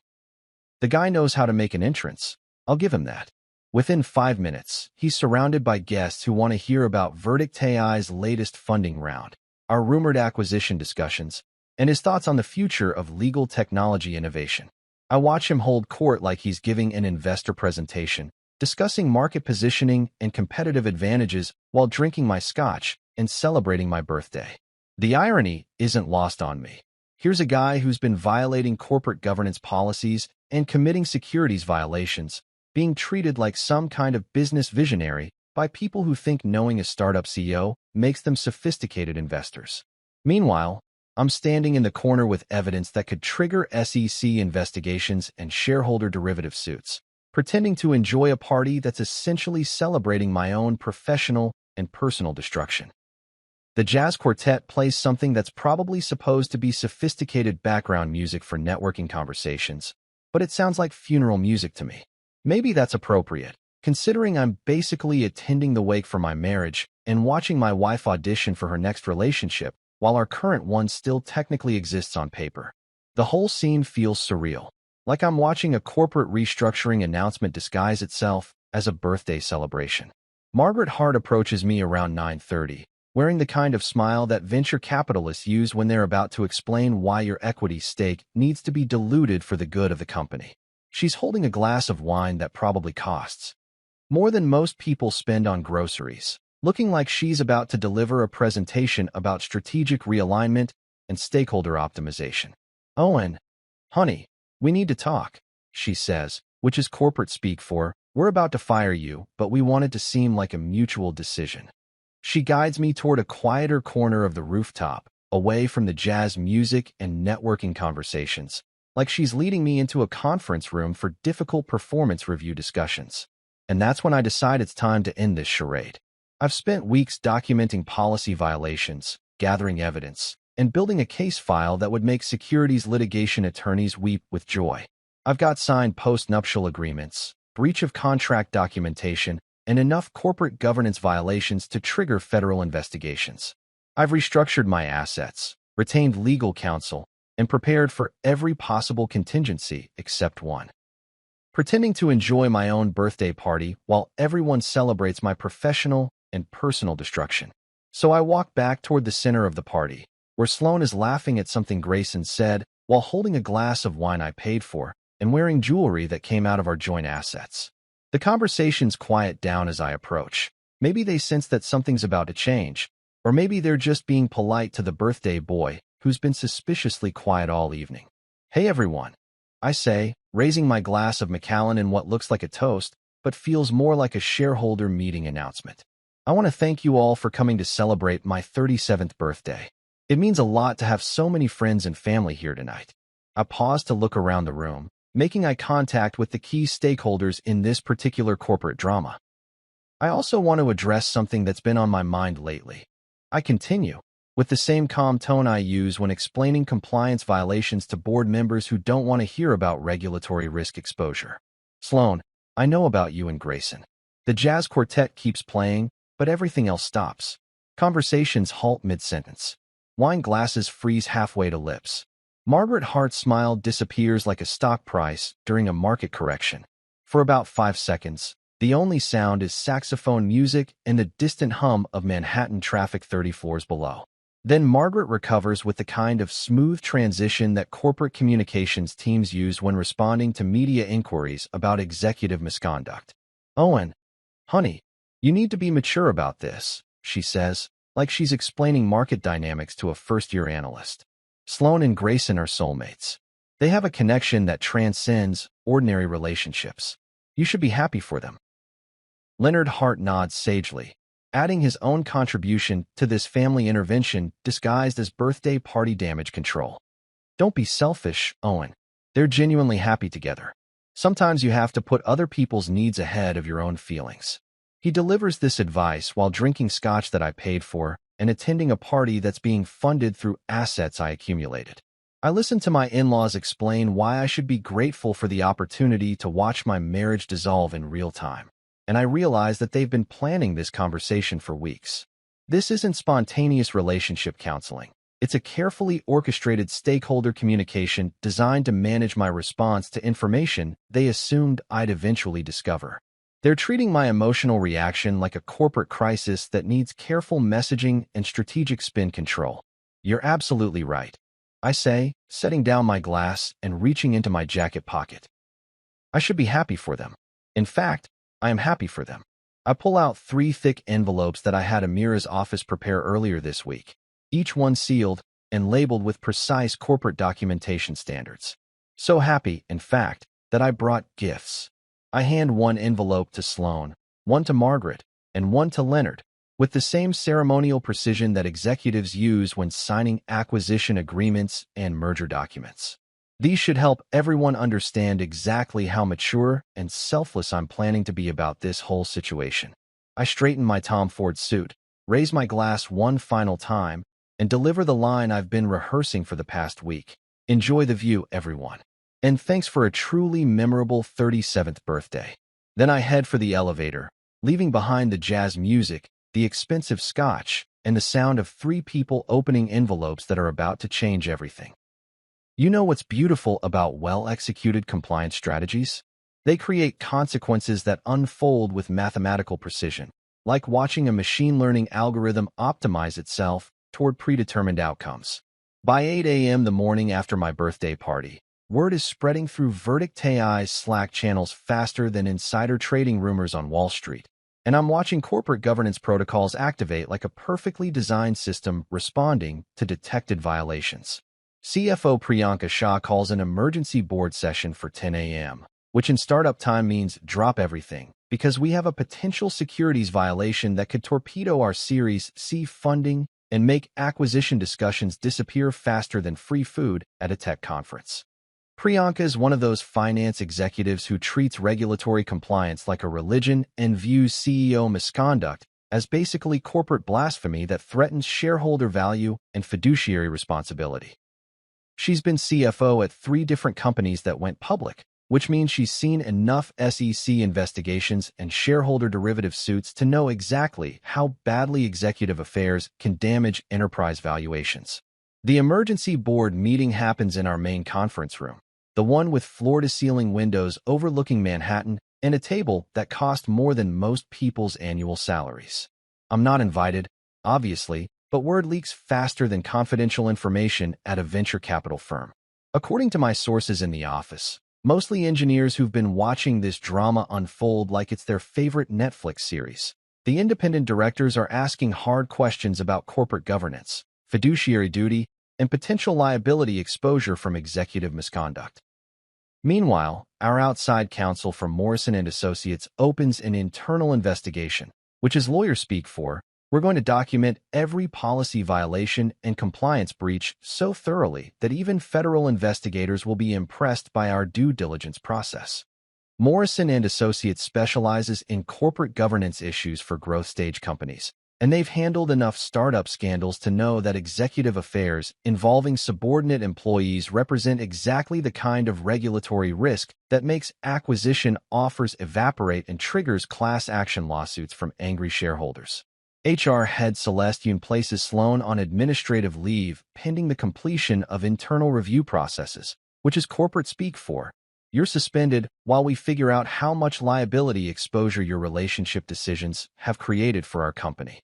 The guy knows how to make an entrance. I'll give him that. Within 5 minutes, he's surrounded by guests who want to hear about Verdict AI's latest funding round, our rumored acquisition discussions, and his thoughts on the future of legal technology innovation. I watch him hold court like he's giving an investor presentation, discussing market positioning and competitive advantages while drinking my scotch and celebrating my birthday. The irony isn't lost on me. Here's a guy who's been violating corporate governance policies and committing securities violations, being treated like some kind of business visionary by people who think knowing a startup CEO makes them sophisticated investors. Meanwhile, I'm standing in the corner with evidence that could trigger SEC investigations and shareholder derivative suits, pretending to enjoy a party that's essentially celebrating my own professional and personal destruction. The jazz quartet plays something that's probably supposed to be sophisticated background music for networking conversations, but it sounds like funeral music to me. Maybe that's appropriate, considering I'm basically attending the wake for my marriage and watching my wife audition for her next relationship, while our current one still technically exists on paper. The whole scene feels surreal, like I'm watching a corporate restructuring announcement disguise itself as a birthday celebration. Margaret Hart approaches me around 9:30, wearing the kind of smile that venture capitalists use when they're about to explain why your equity stake needs to be diluted for the good of the company. She's holding a glass of wine that probably costs more than most people spend on groceries, looking like she's about to deliver a presentation about strategic realignment and stakeholder optimization. "Oh, and, honey, we need to talk," she says, which is corporate speak for, "We're about to fire you, but we want it to seem like a mutual decision." She guides me toward a quieter corner of the rooftop, away from the jazz music and networking conversations, like she's leading me into a conference room for difficult performance review discussions. And that's when I decide it's time to end this charade. I've spent weeks documenting policy violations, gathering evidence, and building a case file that would make securities litigation attorneys weep with joy. I've got signed post-nuptial agreements, breach of contract documentation, and enough corporate governance violations to trigger federal investigations. I've restructured my assets, retained legal counsel, and prepared for every possible contingency except one. Pretending to enjoy my own birthday party while everyone celebrates my professional and personal destruction. So I walk back toward the center of the party, where Sloan is laughing at something Grayson said while holding a glass of wine I paid for and wearing jewelry that came out of our joint assets. The conversations quiet down as I approach. Maybe they sense that something's about to change, or maybe they're just being polite to the birthday boy who's been suspiciously quiet all evening. "Hey everyone, I say, raising my glass of Macallan in what looks like a toast, but feels more like a shareholder meeting announcement. I want to thank you all for coming to celebrate my 37th birthday. It means a lot to have so many friends and family here tonight. I pause to look around the room, making eye contact with the key stakeholders in this particular corporate drama. I also want to address something that's been on my mind lately. I continue, with the same calm tone I use when explaining compliance violations to board members who don't want to hear about regulatory risk exposure. Sloan, I know about you and Grayson. The jazz quartet keeps playing, but everything else stops. Conversations halt mid-sentence. Wine glasses freeze halfway to lips. Margaret Hart's smile disappears like a stock price during a market correction. For about 5 seconds, the only sound is saxophone music and the distant hum of Manhattan traffic 30 floors below. Then Margaret recovers with the kind of smooth transition that corporate communications teams use when responding to media inquiries about executive misconduct. Owen, honey, you need to be mature about this, she says, like she's explaining market dynamics to a first-year analyst. Sloan and Grayson are soulmates. They have a connection that transcends ordinary relationships. You should be happy for them. Leonard Hart nods sagely, adding his own contribution to this family intervention disguised as birthday party damage control. Don't be selfish, Owen. They're genuinely happy together. Sometimes you have to put other people's needs ahead of your own feelings. He delivers this advice while drinking scotch that I paid for and attending a party that's being funded through assets I accumulated. I listen to my in-laws explain why I should be grateful for the opportunity to watch my marriage dissolve in real time. And I realize that they've been planning this conversation for weeks. This isn't spontaneous relationship counseling. It's a carefully orchestrated stakeholder communication designed to manage my response to information they assumed I'd eventually discover. They're treating my emotional reaction like a corporate crisis that needs careful messaging and strategic spin control. You're absolutely right, I say, setting down my glass and reaching into my jacket pocket. I should be happy for them. In fact, I am happy for them. I pull out 3 thick envelopes that I had Amira's office prepare earlier this week, each one sealed and labeled with precise corporate documentation standards. So happy, in fact, that I brought gifts. I hand one envelope to Sloan, one to Margaret, and one to Leonard, with the same ceremonial precision that executives use when signing acquisition agreements and merger documents. These should help everyone understand exactly how mature and selfless I'm planning to be about this whole situation. I straighten my Tom Ford suit, raise my glass one final time, and deliver the line I've been rehearsing for the past week. Enjoy the view, everyone. And thanks for a truly memorable 37th birthday. Then I head for the elevator, leaving behind the jazz music, the expensive scotch, and the sound of 3 people opening envelopes that are about to change everything. You know what's beautiful about well-executed compliance strategies? They create consequences that unfold with mathematical precision, like watching a machine learning algorithm optimize itself toward predetermined outcomes. By 8 a.m. the morning after my birthday party, word is spreading through Verdict AI's Slack channels faster than insider trading rumors on Wall Street, and I'm watching corporate governance protocols activate like a perfectly designed system responding to detected violations. CFO Priyanka Shah calls an emergency board session for 10 a.m., which in startup time means drop everything, because we have a potential securities violation that could torpedo our Series C funding and make acquisition discussions disappear faster than free food at a tech conference. Priyanka is one of those finance executives who treats regulatory compliance like a religion and views CEO misconduct as basically corporate blasphemy that threatens shareholder value and fiduciary responsibility. She's been CFO at 3 different companies that went public, which means she's seen enough SEC investigations and shareholder derivative suits to know exactly how badly executive affairs can damage enterprise valuations. The emergency board meeting happens in our main conference room, the one with floor-to-ceiling windows overlooking Manhattan and a table that cost more than most people's annual salaries. I'm not invited, obviously, but word leaks faster than confidential information at a venture capital firm. According to my sources in the office, mostly engineers who've been watching this drama unfold like it's their favorite Netflix series, the independent directors are asking hard questions about corporate governance, fiduciary duty, and potential liability exposure from executive misconduct. Meanwhile, our outside counsel from Morrison and Associates opens an internal investigation, which is lawyer speak for, we're going to document every policy violation and compliance breach so thoroughly that even federal investigators will be impressed by our due diligence process. Morrison and Associates specializes in corporate governance issues for growth stage companies, and they've handled enough startup scandals to know that executive affairs involving subordinate employees represent exactly the kind of regulatory risk that makes acquisition offers evaporate and triggers class action lawsuits from angry shareholders. HR head Celeste Yoon places Sloan on administrative leave pending the completion of internal review processes, which is corporate speak for, you're suspended while we figure out how much liability exposure your relationship decisions have created for our company.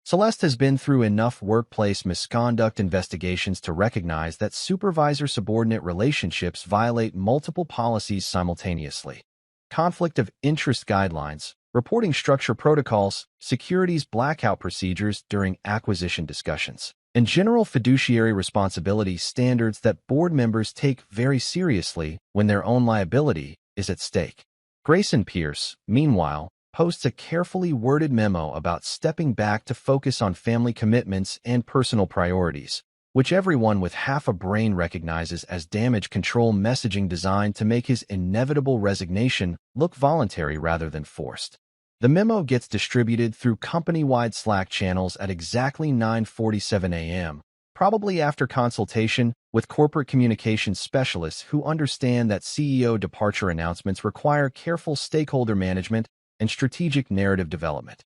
Celeste has been through enough workplace misconduct investigations to recognize that supervisor-subordinate relationships violate multiple policies simultaneously. Conflict of interest guidelines, reporting structure protocols, securities blackout procedures during acquisition discussions, and general fiduciary responsibility standards that board members take very seriously when their own liability is at stake. Grayson Pierce, meanwhile, posts a carefully worded memo about stepping back to focus on family commitments and personal priorities, which everyone with half a brain recognizes as damage control messaging designed to make his inevitable resignation look voluntary rather than forced. The memo gets distributed through company-wide Slack channels at exactly 9:47 a.m., probably after consultation with corporate communications specialists who understand that CEO departure announcements require careful stakeholder management and strategic narrative development.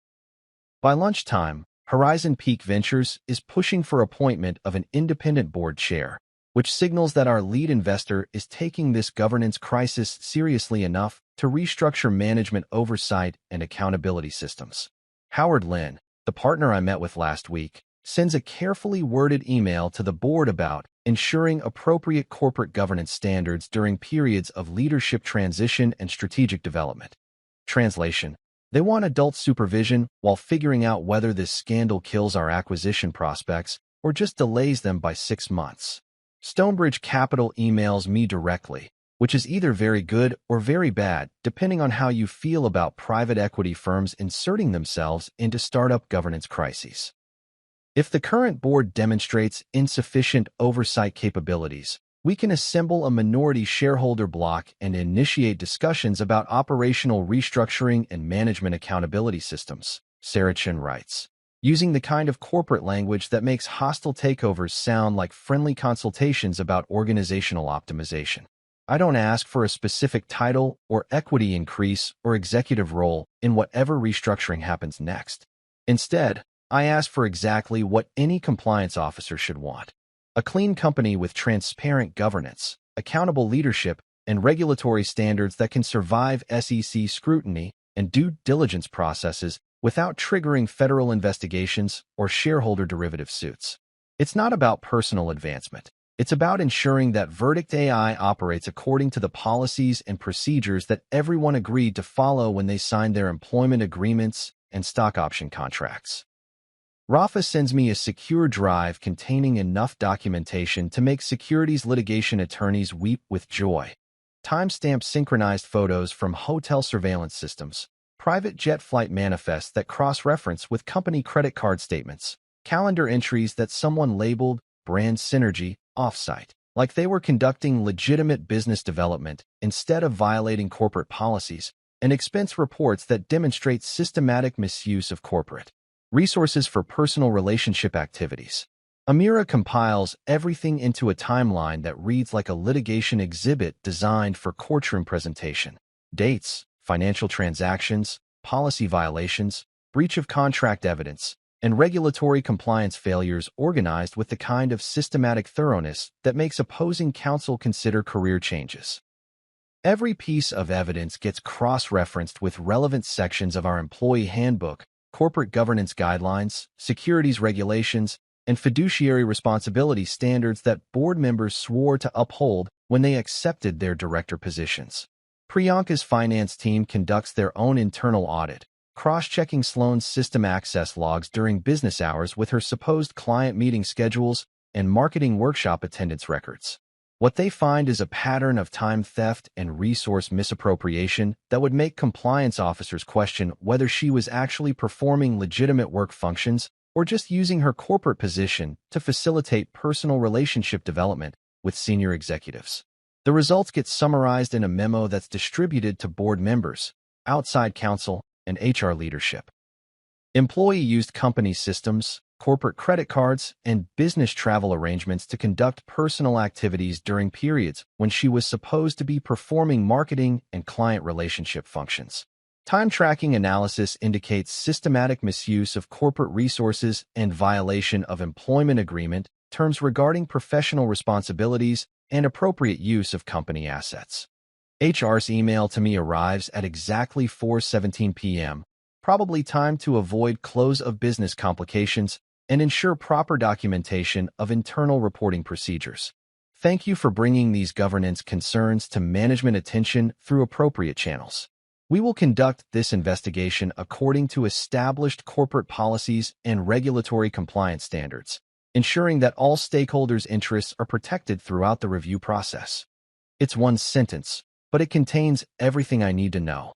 By lunchtime, Horizon Peak Ventures is pushing for appointment of an independent board chair, which signals that our lead investor is taking this governance crisis seriously enough to restructure management oversight and accountability systems. Howard Lin, the partner I met with last week, sends a carefully worded email to the board about ensuring appropriate corporate governance standards during periods of leadership transition and strategic development. Translation: they want adult supervision while figuring out whether this scandal kills our acquisition prospects or just delays them by 6 months. Stonebridge Capital emails me directly, which is either very good or very bad, depending on how you feel about private equity firms inserting themselves into startup governance crises. If the current board demonstrates insufficient oversight capabilities, we can assemble a minority shareholder bloc and initiate discussions about operational restructuring and management accountability systems, Sarachin writes, using the kind of corporate language that makes hostile takeovers sound like friendly consultations about organizational optimization. I don't ask for a specific title or equity increase or executive role in whatever restructuring happens next. Instead, I ask for exactly what any compliance officer should want: a clean company with transparent governance, accountable leadership, and regulatory standards that can survive SEC scrutiny and due diligence processes without triggering federal investigations or shareholder derivative suits. It's not about personal advancement. It's about ensuring that Verdict AI operates according to the policies and procedures that everyone agreed to follow when they signed their employment agreements and stock option contracts. Rafa sends me a secure drive containing enough documentation to make securities litigation attorneys weep with joy. Timestamp synchronized photos from hotel surveillance systems, private jet flight manifests that cross-reference with company credit card statements, calendar entries that someone labeled brand synergy offsite, like they were conducting legitimate business development instead of violating corporate policies, and expense reports that demonstrate systematic misuse of corporate resources for personal relationship activities. Amira compiles everything into a timeline that reads like a litigation exhibit designed for courtroom presentation. Dates, financial transactions, policy violations, breach of contract evidence, and regulatory compliance failures organized with the kind of systematic thoroughness that makes opposing counsel consider career changes. Every piece of evidence gets cross-referenced with relevant sections of our employee handbook, corporate governance guidelines, securities regulations, and fiduciary responsibility standards that board members swore to uphold when they accepted their director positions. Priyanka's finance team conducts their own internal audit, cross-checking Sloan's system access logs during business hours with her supposed client meeting schedules and marketing workshop attendance records. What they find is a pattern of time theft and resource misappropriation that would make compliance officers question whether she was actually performing legitimate work functions or just using her corporate position to facilitate personal relationship development with senior executives. The results get summarized in a memo that's distributed to board members, outside counsel, and HR leadership. Employee used company systems, corporate credit cards, and business travel arrangements to conduct personal activities during periods when she was supposed to be performing marketing and client relationship functions. Time tracking analysis indicates systematic misuse of corporate resources and violation of employment agreement terms regarding professional responsibilities and appropriate use of company assets. HR's email to me arrives at exactly 4:17 p.m., probably time to avoid close of business complications and ensure proper documentation of internal reporting procedures. Thank you for bringing these governance concerns to management attention through appropriate channels. We will conduct this investigation according to established corporate policies and regulatory compliance standards, ensuring that all stakeholders' interests are protected throughout the review process. It's one sentence, but it contains everything I need to know.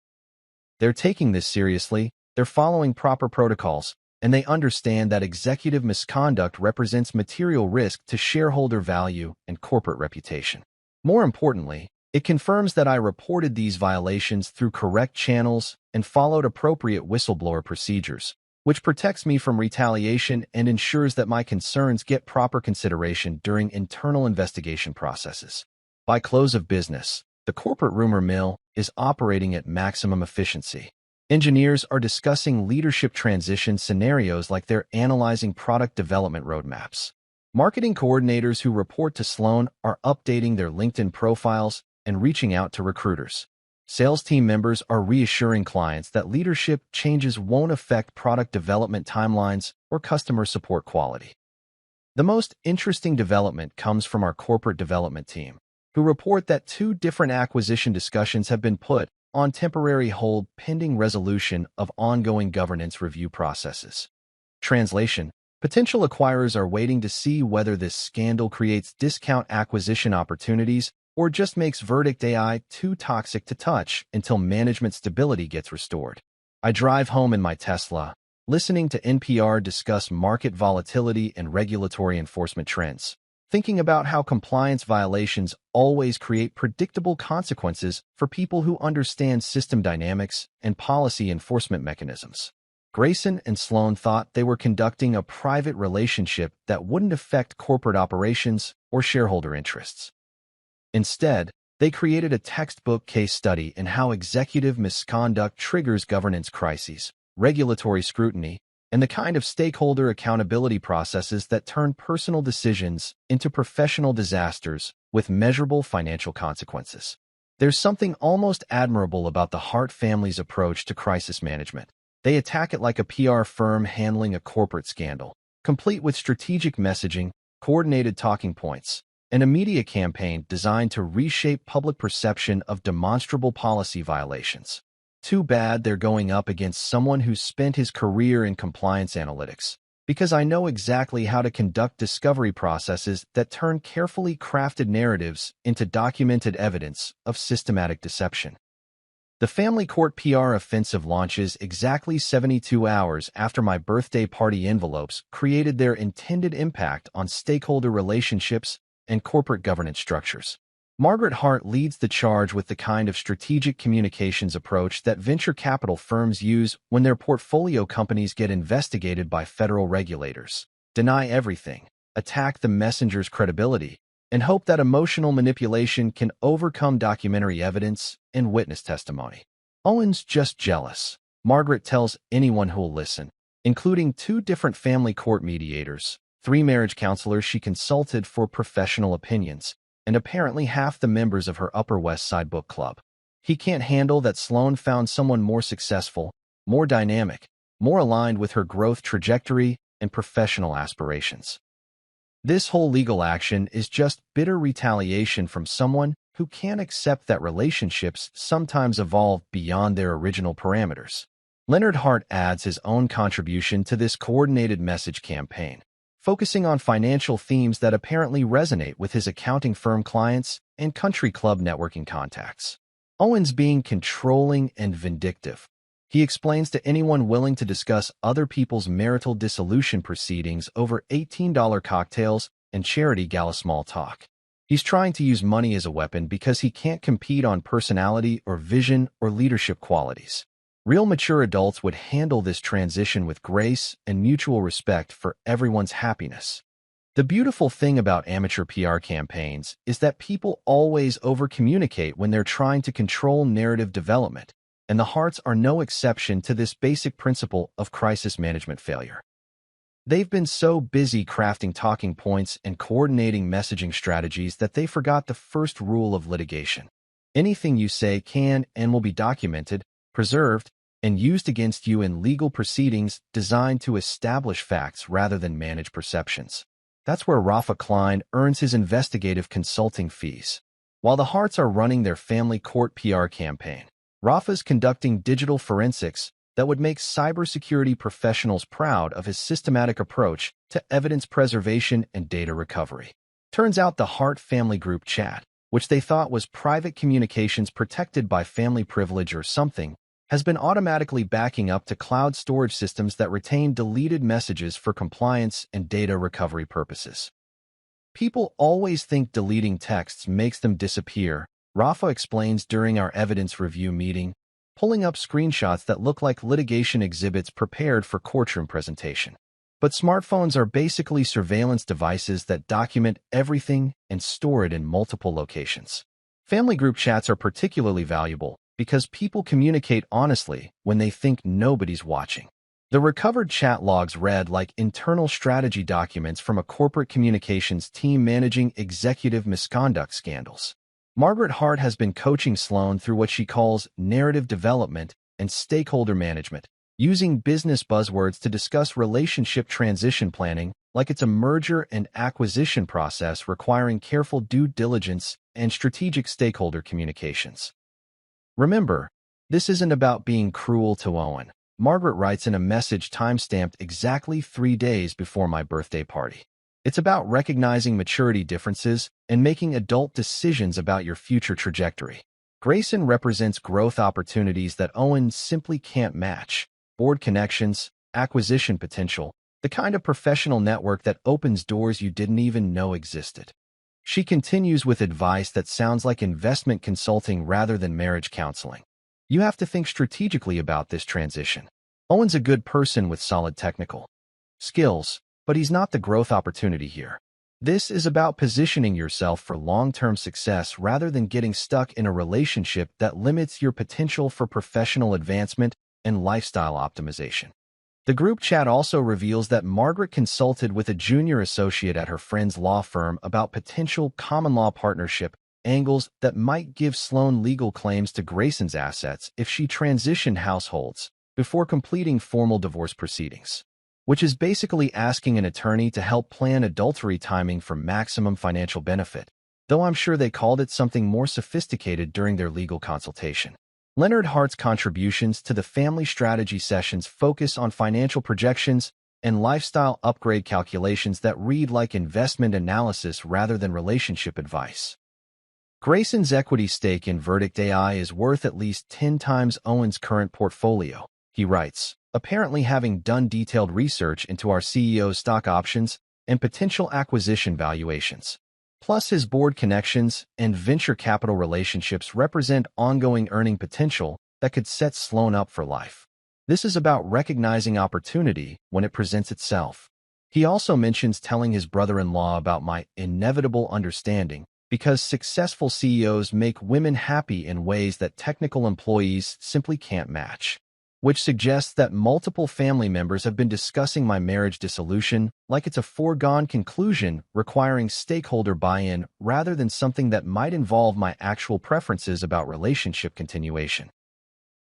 They're taking this seriously, they're following proper protocols, and they understand that executive misconduct represents material risk to shareholder value and corporate reputation. More importantly, it confirms that I reported these violations through correct channels and followed appropriate whistleblower procedures, which protects me from retaliation and ensures that my concerns get proper consideration during internal investigation processes. By close of business, the corporate rumor mill is operating at maximum efficiency. Engineers are discussing leadership transition scenarios like they're analyzing product development roadmaps. Marketing coordinators who report to Sloan are updating their LinkedIn profiles and reaching out to recruiters. Sales team members are reassuring clients that leadership changes won't affect product development timelines or customer support quality. The most interesting development comes from our corporate development team, who report that 2 different acquisition discussions have been put on temporary hold pending resolution of ongoing governance review processes. Translation: potential acquirers are waiting to see whether this scandal creates discount acquisition opportunities or just makes Verdict AI too toxic to touch until management stability gets restored. I drive home in my Tesla, listening to NPR discuss market volatility and regulatory enforcement trends, thinking about how compliance violations always create predictable consequences for people who understand system dynamics and policy enforcement mechanisms. Grayson and Sloan thought they were conducting a private relationship that wouldn't affect corporate operations or shareholder interests. Instead, they created a textbook case study in how executive misconduct triggers governance crises, regulatory scrutiny, and the kind of stakeholder accountability processes that turn personal decisions into professional disasters with measurable financial consequences. There's something almost admirable about the Hart family's approach to crisis management. They attack it like a PR firm handling a corporate scandal, complete with strategic messaging, coordinated talking points, and a media campaign designed to reshape public perception of demonstrable policy violations. Too bad they're going up against someone who's spent his career in compliance analytics, because I know exactly how to conduct discovery processes that turn carefully crafted narratives into documented evidence of systematic deception. The family court PR offensive launches exactly 72 hours after my birthday party envelopes created their intended impact on stakeholder relationships and corporate governance structures. Margaret Hart leads the charge with the kind of strategic communications approach that venture capital firms use when their portfolio companies get investigated by federal regulators. Deny everything, attack the messenger's credibility, and hope that emotional manipulation can overcome documentary evidence and witness testimony. Owen's just jealous, Margaret tells anyone who'll listen, including 2 different family court mediators, 3 marriage counselors she consulted for professional opinions, and apparently half the members of her Upper West Side book club. He can't handle that Sloan found someone more successful, more dynamic, more aligned with her growth trajectory and professional aspirations. This whole legal action is just bitter retaliation from someone who can't accept that relationships sometimes evolve beyond their original parameters. Leonard Hart adds his own contribution to this coordinated message campaign. focusing on financial themes that apparently resonate with his accounting firm clients and country club networking contacts. Owen's being controlling and vindictive. He explains to anyone willing to discuss other people's marital dissolution proceedings over $18 cocktails and charity gala small talk. He's trying to use money as a weapon because he can't compete on personality or vision or leadership qualities. Real mature adults would handle this transition with grace and mutual respect for everyone's happiness. The beautiful thing about amateur PR campaigns is that people always over-communicate when they're trying to control narrative development, and the Hearts are no exception to this basic principle of crisis management failure. They've been so busy crafting talking points and coordinating messaging strategies that they forgot the first rule of litigation. Anything you say can and will be documented, preserved, and used against you in legal proceedings designed to establish facts rather than manage perceptions. That's where Rafa Klein earns his investigative consulting fees. While the Hearts are running their family court PR campaign, Rafa's conducting digital forensics that would make cybersecurity professionals proud of his systematic approach to evidence preservation and data recovery. Turns out the Hart family group chat, which they thought was private communications protected by family privilege or something, has been automatically backing up to cloud storage systems that retain deleted messages for compliance and data recovery purposes. People always think deleting texts makes them disappear, Rafa explains during our evidence review meeting, pulling up screenshots that look like litigation exhibits prepared for courtroom presentation. But smartphones are basically surveillance devices that document everything and store it in multiple locations. Family group chats are particularly valuable because people communicate honestly when they think nobody's watching. The recovered chat logs read like internal strategy documents from a corporate communications team managing executive misconduct scandals. Margaret Hart has been coaching Sloan through what she calls narrative development and stakeholder management, using business buzzwords to discuss relationship transition planning like it's a merger and acquisition process requiring careful due diligence and strategic stakeholder communications. Remember, this isn't about being cruel to Owen. Margaret writes in a message timestamped exactly 3 days before my birthday party. It's about recognizing maturity differences and making adult decisions about your future trajectory. Grayson represents growth opportunities that Owen simply can't match. Board connections, acquisition potential, the kind of professional network that opens doors you didn't even know existed. She continues with advice that sounds like investment consulting rather than marriage counseling. You have to think strategically about this transition. Owen's a good person with solid technical skills, but he's not the growth opportunity here. This is about positioning yourself for long-term success rather than getting stuck in a relationship that limits your potential for professional advancement and lifestyle optimization. The group chat also reveals that Margaret consulted with a junior associate at her friend's law firm about potential common law partnership angles that might give Sloan legal claims to Grayson's assets if she transitioned households before completing formal divorce proceedings, which is basically asking an attorney to help plan adultery timing for maximum financial benefit, though I'm sure they called it something more sophisticated during their legal consultation. Leonard Hart's contributions to the family strategy sessions focus on financial projections and lifestyle upgrade calculations that read like investment analysis rather than relationship advice. Grayson's equity stake in Verdict AI is worth at least 10 times Owen's current portfolio, he writes, apparently having done detailed research into our CEO's stock options and potential acquisition valuations. Plus, his board connections and venture capital relationships represent ongoing earning potential that could set Sloan up for life. This is about recognizing opportunity when it presents itself. He also mentions telling his brother-in-law about my inevitable understanding because successful CEOs make women happy in ways that technical employees simply can't match, which suggests that multiple family members have been discussing my marriage dissolution like it's a foregone conclusion requiring stakeholder buy-in rather than something that might involve my actual preferences about relationship continuation.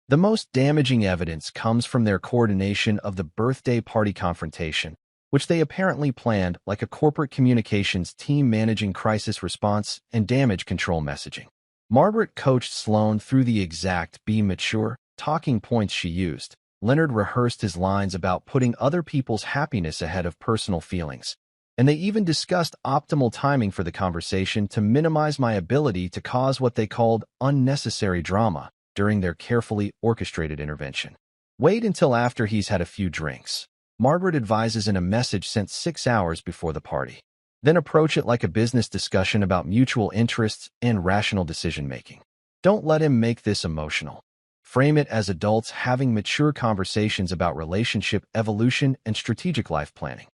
The most damaging evidence comes from their coordination of the birthday party confrontation, which they apparently planned like a corporate communications team managing crisis response and damage control messaging. Margaret coached Sloan through the exact "be mature" talking points she used. Leonard rehearsed his lines about putting other people's happiness ahead of personal feelings, And they even discussed optimal timing for the conversation to minimize my ability to cause what they called unnecessary drama during their carefully orchestrated intervention. Wait until after he's had a few drinks, Margaret advises in a message sent 6 hours before the party. Then approach it like a business discussion about mutual interests and rational decision-making. Don't let him make this emotional. Frame it as adults having mature conversations about relationship evolution and strategic life planning.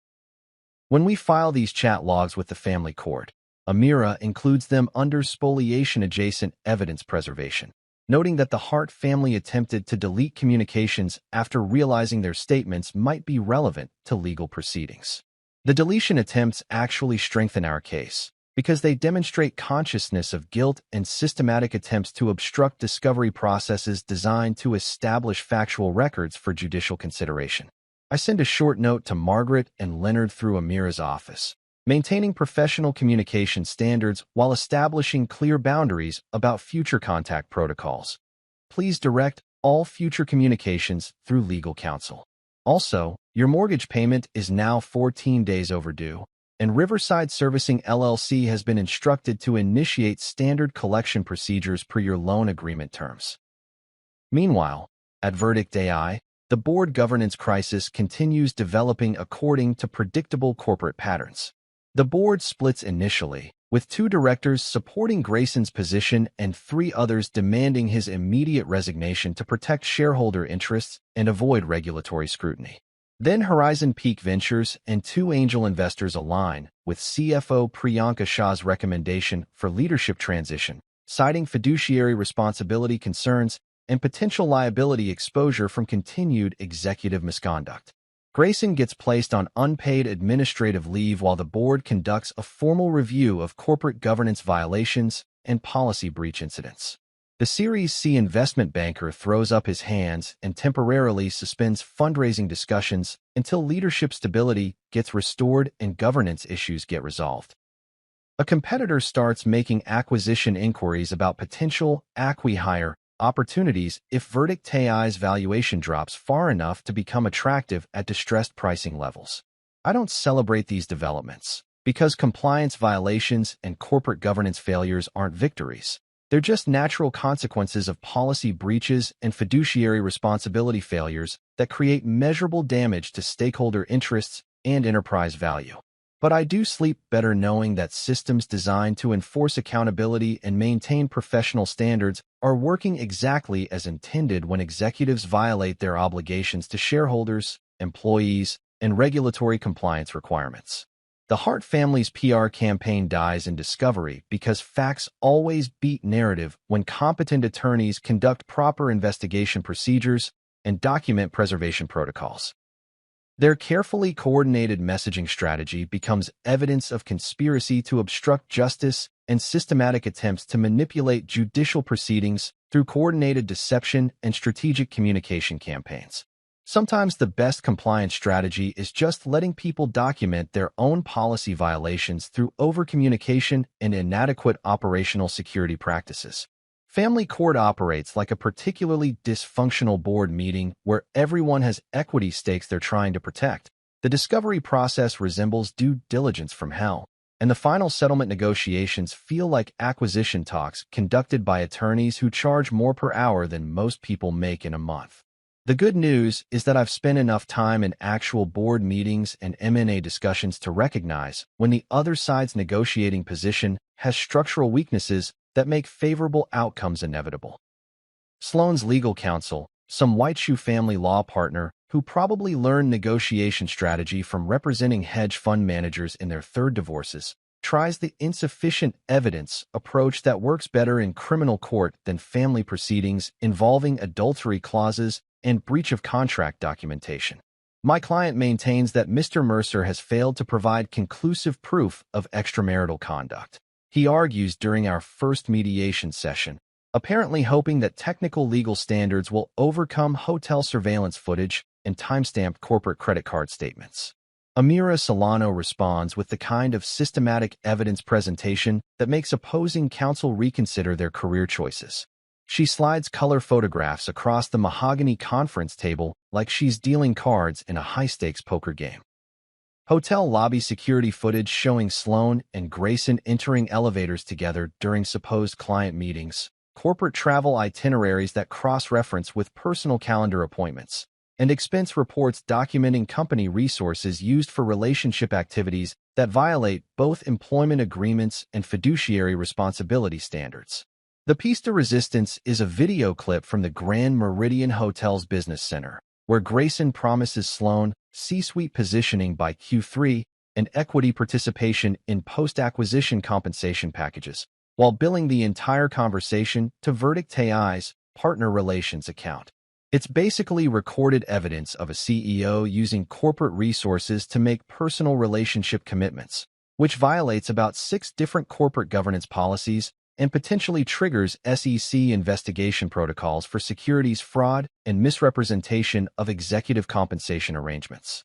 When we file these chat logs with the family court, Amira includes them under spoliation-adjacent evidence preservation, noting that the Hart family attempted to delete communications after realizing their statements might be relevant to legal proceedings. The deletion attempts actually strengthen our case because they demonstrate consciousness of guilt and systematic attempts to obstruct discovery processes designed to establish factual records for judicial consideration. I send a short note to Margaret and Leonard through Amira's office, maintaining professional communication standards while establishing clear boundaries about future contact protocols. Please direct all future communications through legal counsel. Also, your mortgage payment is now 14 days overdue, and Riverside Servicing LLC has been instructed to initiate standard collection procedures per your loan agreement terms. Meanwhile, at Verdict AI, the board governance crisis continues developing according to predictable corporate patterns. The board splits initially, with 2 directors supporting Grayson's position and 3 others demanding his immediate resignation to protect shareholder interests and avoid regulatory scrutiny. Then Horizon Peak Ventures and 2 angel investors align with CFO Priyanka Shah's recommendation for leadership transition, citing fiduciary responsibility concerns and potential liability exposure from continued executive misconduct. Grayson gets placed on unpaid administrative leave while the board conducts a formal review of corporate governance violations and policy breach incidents. The Series C investment banker throws up his hands and temporarily suspends fundraising discussions until leadership stability gets restored and governance issues get resolved. A competitor starts making acquisition inquiries about potential acqui-hire opportunities if Verdict AI's valuation drops far enough to become attractive at distressed pricing levels. I don't celebrate these developments because compliance violations and corporate governance failures aren't victories. They're just natural consequences of policy breaches and fiduciary responsibility failures that create measurable damage to stakeholder interests and enterprise value. But I do sleep better knowing that systems designed to enforce accountability and maintain professional standards are working exactly as intended when executives violate their obligations to shareholders, employees, and regulatory compliance requirements. The Hart family's PR campaign dies in discovery because facts always beat narrative when competent attorneys conduct proper investigation procedures and document preservation protocols. Their carefully coordinated messaging strategy becomes evidence of conspiracy to obstruct justice and systematic attempts to manipulate judicial proceedings through coordinated deception and strategic communication campaigns. Sometimes the best compliance strategy is just letting people document their own policy violations through overcommunication and inadequate operational security practices. Family court operates like a particularly dysfunctional board meeting where everyone has equity stakes they're trying to protect. The discovery process resembles due diligence from hell, and the final settlement negotiations feel like acquisition talks conducted by attorneys who charge more per hour than most people make in a month. The good news is that I've spent enough time in actual board meetings and M&A discussions to recognize when the other side's negotiating position has structural weaknesses that make favorable outcomes inevitable. Sloan's legal counsel, some white shoe family law partner who probably learned negotiation strategy from representing hedge fund managers in their 3rd divorces, tries the insufficient evidence approach that works better in criminal court than family proceedings involving adultery clauses and breach of contract documentation. My client maintains that Mr. Mercer has failed to provide conclusive proof of extramarital conduct. He argues during our first mediation session, apparently hoping that technical legal standards will overcome hotel surveillance footage and timestamped corporate credit card statements. Amira Solano responds with the kind of systematic evidence presentation that makes opposing counsel reconsider their career choices. She slides color photographs across the mahogany conference table like she's dealing cards in a high-stakes poker game. Hotel lobby security footage showing Sloan and Grayson entering elevators together during supposed client meetings, corporate travel itineraries that cross-reference with personal calendar appointments, and expense reports documenting company resources used for relationship activities that violate both employment agreements and fiduciary responsibility standards. The piece de resistance is a video clip from the Grand Meridian Hotel's business center, where Grayson promises Sloan C-suite positioning by Q3 and equity participation in post-acquisition compensation packages, while billing the entire conversation to Verdict AI's partner relations account. It's basically recorded evidence of a CEO using corporate resources to make personal relationship commitments, which violates about 6 different corporate governance policies and potentially triggers SEC investigation protocols for securities fraud and misrepresentation of executive compensation arrangements.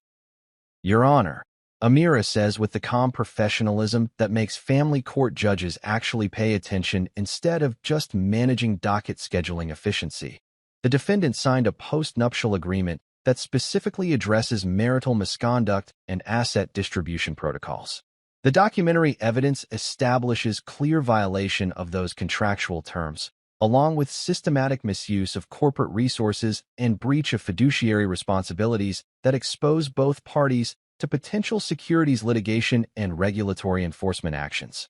Your Honor, Amira says with the calm professionalism that makes family court judges actually pay attention instead of just managing docket scheduling efficiency. The defendant signed a post-nuptial agreement that specifically addresses marital misconduct and asset distribution protocols. The documentary evidence establishes clear violation of those contractual terms, along with systematic misuse of corporate resources and breach of fiduciary responsibilities that expose both parties to potential securities litigation and regulatory enforcement actions.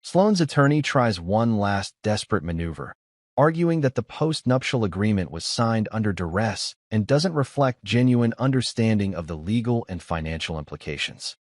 Sloan's attorney tries one last desperate maneuver, arguing that the post-nuptial agreement was signed under duress and doesn't reflect genuine understanding of the legal and financial implications.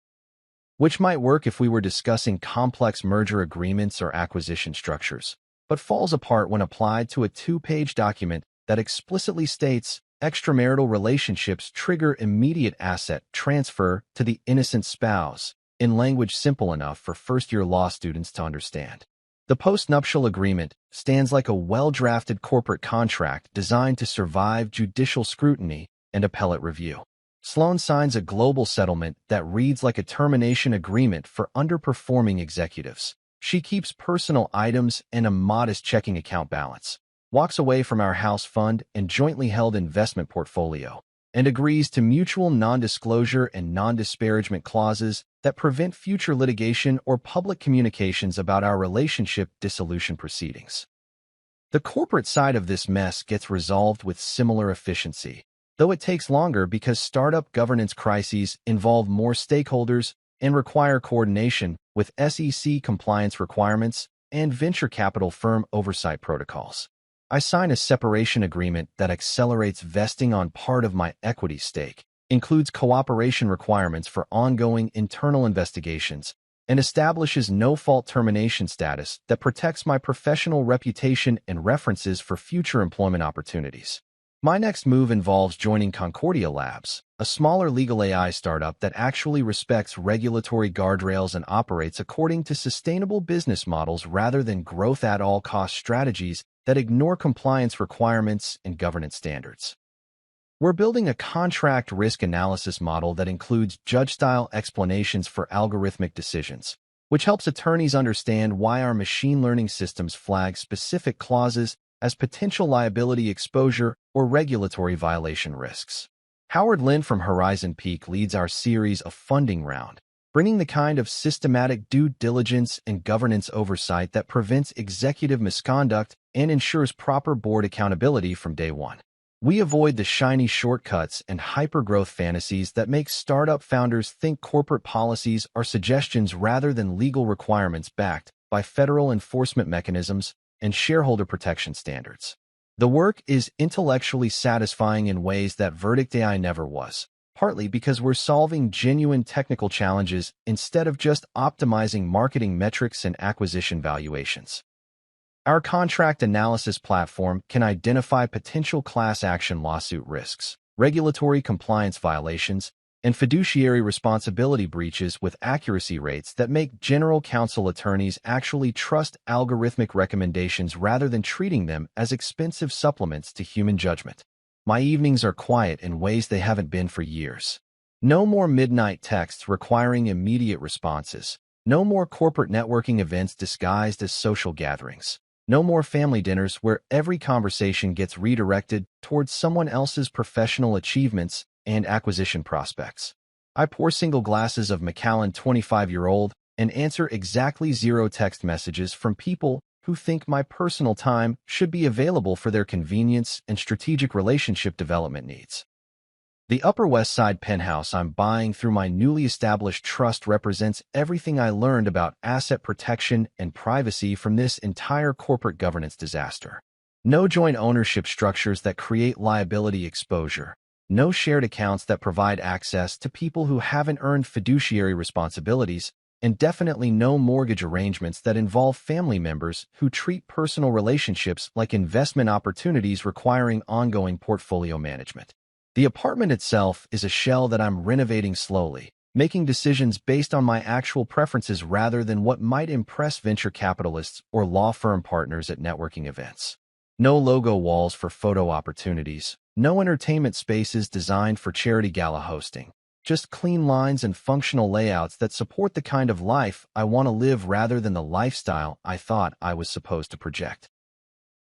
Which might work if we were discussing complex merger agreements or acquisition structures, but falls apart when applied to a 2-page document that explicitly states extramarital relationships trigger immediate asset transfer to the innocent spouse, in language simple enough for first-year law students to understand. The post-nuptial agreement stands like a well-drafted corporate contract designed to survive judicial scrutiny and appellate review. Sloan signs a global settlement that reads like a termination agreement for underperforming executives. She keeps personal items and a modest checking account balance, walks away from our house fund and jointly held investment portfolio, and agrees to mutual non-disclosure and non-disparagement clauses that prevent future litigation or public communications about our relationship dissolution proceedings. The corporate side of this mess gets resolved with similar efficiency, though it takes longer because startup governance crises involve more stakeholders and require coordination with SEC compliance requirements and venture capital firm oversight protocols. I sign a separation agreement that accelerates vesting on part of my equity stake, includes cooperation requirements for ongoing internal investigations, and establishes no-fault termination status that protects my professional reputation and references for future employment opportunities. My next move involves joining Concordia Labs, a smaller legal AI startup that actually respects regulatory guardrails and operates according to sustainable business models rather than growth-at-all-cost strategies that ignore compliance requirements and governance standards. We're building a contract risk analysis model that includes judge-style explanations for algorithmic decisions, which helps attorneys understand why our machine learning systems flag specific clauses as potential liability exposure or regulatory violation risks. Howard Lin from Horizon Peak leads our series of Funding Round, bringing the kind of systematic due diligence and governance oversight that prevents executive misconduct and ensures proper board accountability from day one. We avoid the shiny shortcuts and hyper-growth fantasies that make startup founders think corporate policies are suggestions rather than legal requirements backed by federal enforcement mechanisms and shareholder protection standards. The work is intellectually satisfying in ways that Verdict AI never was, partly because we're solving genuine technical challenges instead of just optimizing marketing metrics and acquisition valuations. Our contract analysis platform can identify potential class action lawsuit risks, regulatory compliance violations, and fiduciary responsibility breaches with accuracy rates that make general counsel attorneys actually trust algorithmic recommendations rather than treating them as expensive supplements to human judgment. My evenings are quiet in ways they haven't been for years. No more midnight texts requiring immediate responses. No more corporate networking events disguised as social gatherings. No more family dinners where every conversation gets redirected towards someone else's professional achievements and acquisition prospects. I pour single glasses of Macallan 25-year-old and answer exactly 0 text messages from people who think my personal time should be available for their convenience and strategic relationship development needs. The Upper West Side penthouse I'm buying through my newly established trust represents everything I learned about asset protection and privacy from this entire corporate governance disaster. No joint ownership structures that create liability exposure. No shared accounts that provide access to people who haven't earned fiduciary responsibilities, and definitely no mortgage arrangements that involve family members who treat personal relationships like investment opportunities requiring ongoing portfolio management. The apartment itself is a shell that I'm renovating slowly, making decisions based on my actual preferences rather than what might impress venture capitalists or law firm partners at networking events. No logo walls for photo opportunities, no entertainment spaces designed for charity gala hosting, just clean lines and functional layouts that support the kind of life I want to live rather than the lifestyle I thought I was supposed to project.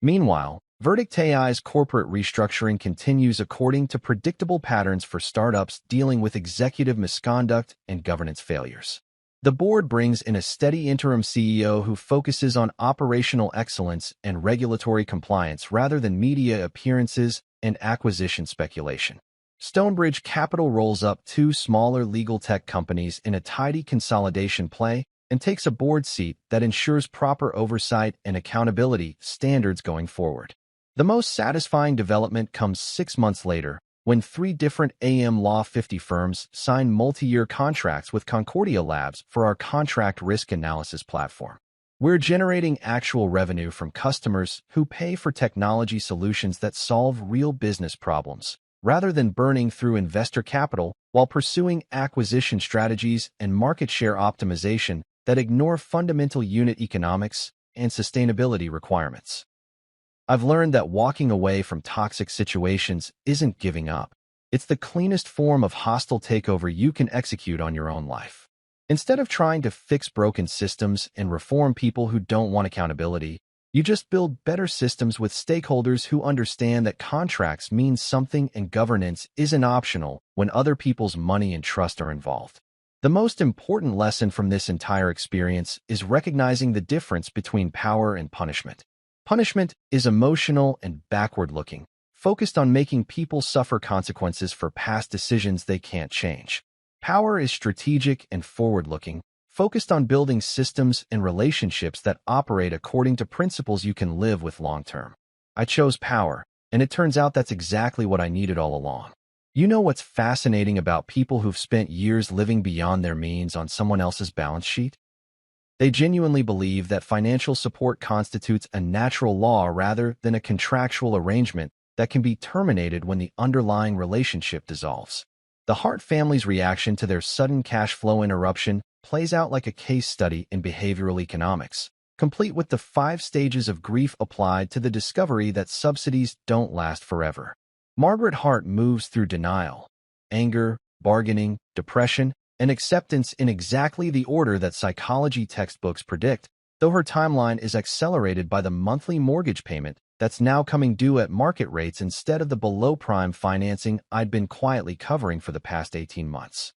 Meanwhile, Verdict AI's corporate restructuring continues according to predictable patterns for startups dealing with executive misconduct and governance failures. The board brings in a steady interim CEO who focuses on operational excellence and regulatory compliance rather than media appearances and acquisition speculation. Stonebridge Capital rolls up 2 smaller legal tech companies in a tidy consolidation play and takes a board seat that ensures proper oversight and accountability standards going forward. The most satisfying development comes 6 months later, when 3 different AM Law 50 firms sign multi-year contracts with Concordia Labs for our contract risk analysis platform. We're generating actual revenue from customers who pay for technology solutions that solve real business problems, rather than burning through investor capital while pursuing acquisition strategies and market share optimization that ignore fundamental unit economics and sustainability requirements. I've learned that walking away from toxic situations isn't giving up. It's the cleanest form of hostile takeover you can execute on your own life. Instead of trying to fix broken systems and reform people who don't want accountability, you just build better systems with stakeholders who understand that contracts mean something and governance isn't optional when other people's money and trust are involved. The most important lesson from this entire experience is recognizing the difference between power and punishment. Punishment is emotional and backward-looking, focused on making people suffer consequences for past decisions they can't change. Power is strategic and forward-looking, focused on building systems and relationships that operate according to principles you can live with long-term. I chose power, and it turns out that's exactly what I needed all along. You know what's fascinating about people who've spent years living beyond their means on someone else's balance sheet? They genuinely believe that financial support constitutes a natural law rather than a contractual arrangement that can be terminated when the underlying relationship dissolves. The Hart family's reaction to their sudden cash flow interruption plays out like a case study in behavioral economics, complete with the 5 stages of grief applied to the discovery that subsidies don't last forever. Margaret Hart moves through denial, anger, bargaining, depression, and acceptance in exactly the order that psychology textbooks predict, though her timeline is accelerated by the monthly mortgage payment that's now coming due at market rates instead of the below-prime financing I'd been quietly covering for the past 18 months.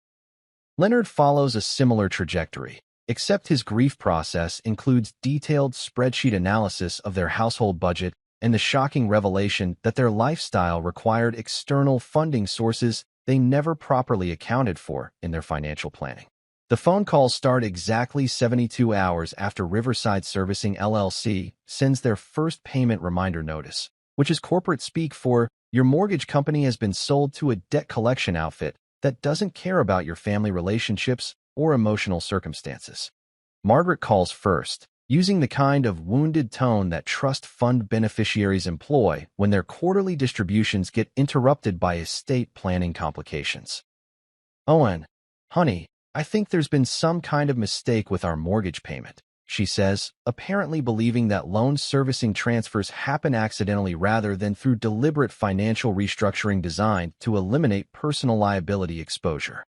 Leonard follows a similar trajectory, except his grief process includes detailed spreadsheet analysis of their household budget and the shocking revelation that their lifestyle required external funding sources they never properly accounted for in their financial planning. The phone calls start exactly 72 hours after Riverside Servicing LLC sends their first payment reminder notice, which is corporate speak for your mortgage company has been sold to a debt collection outfit that doesn't care about your family relationships or emotional circumstances. Margaret calls first, using the kind of wounded tone that trust fund beneficiaries employ when their quarterly distributions get interrupted by estate planning complications. "Owen, honey, I think there's been some kind of mistake with our mortgage payment," she says, apparently believing that loan servicing transfers happen accidentally rather than through deliberate financial restructuring designed to eliminate personal liability exposure.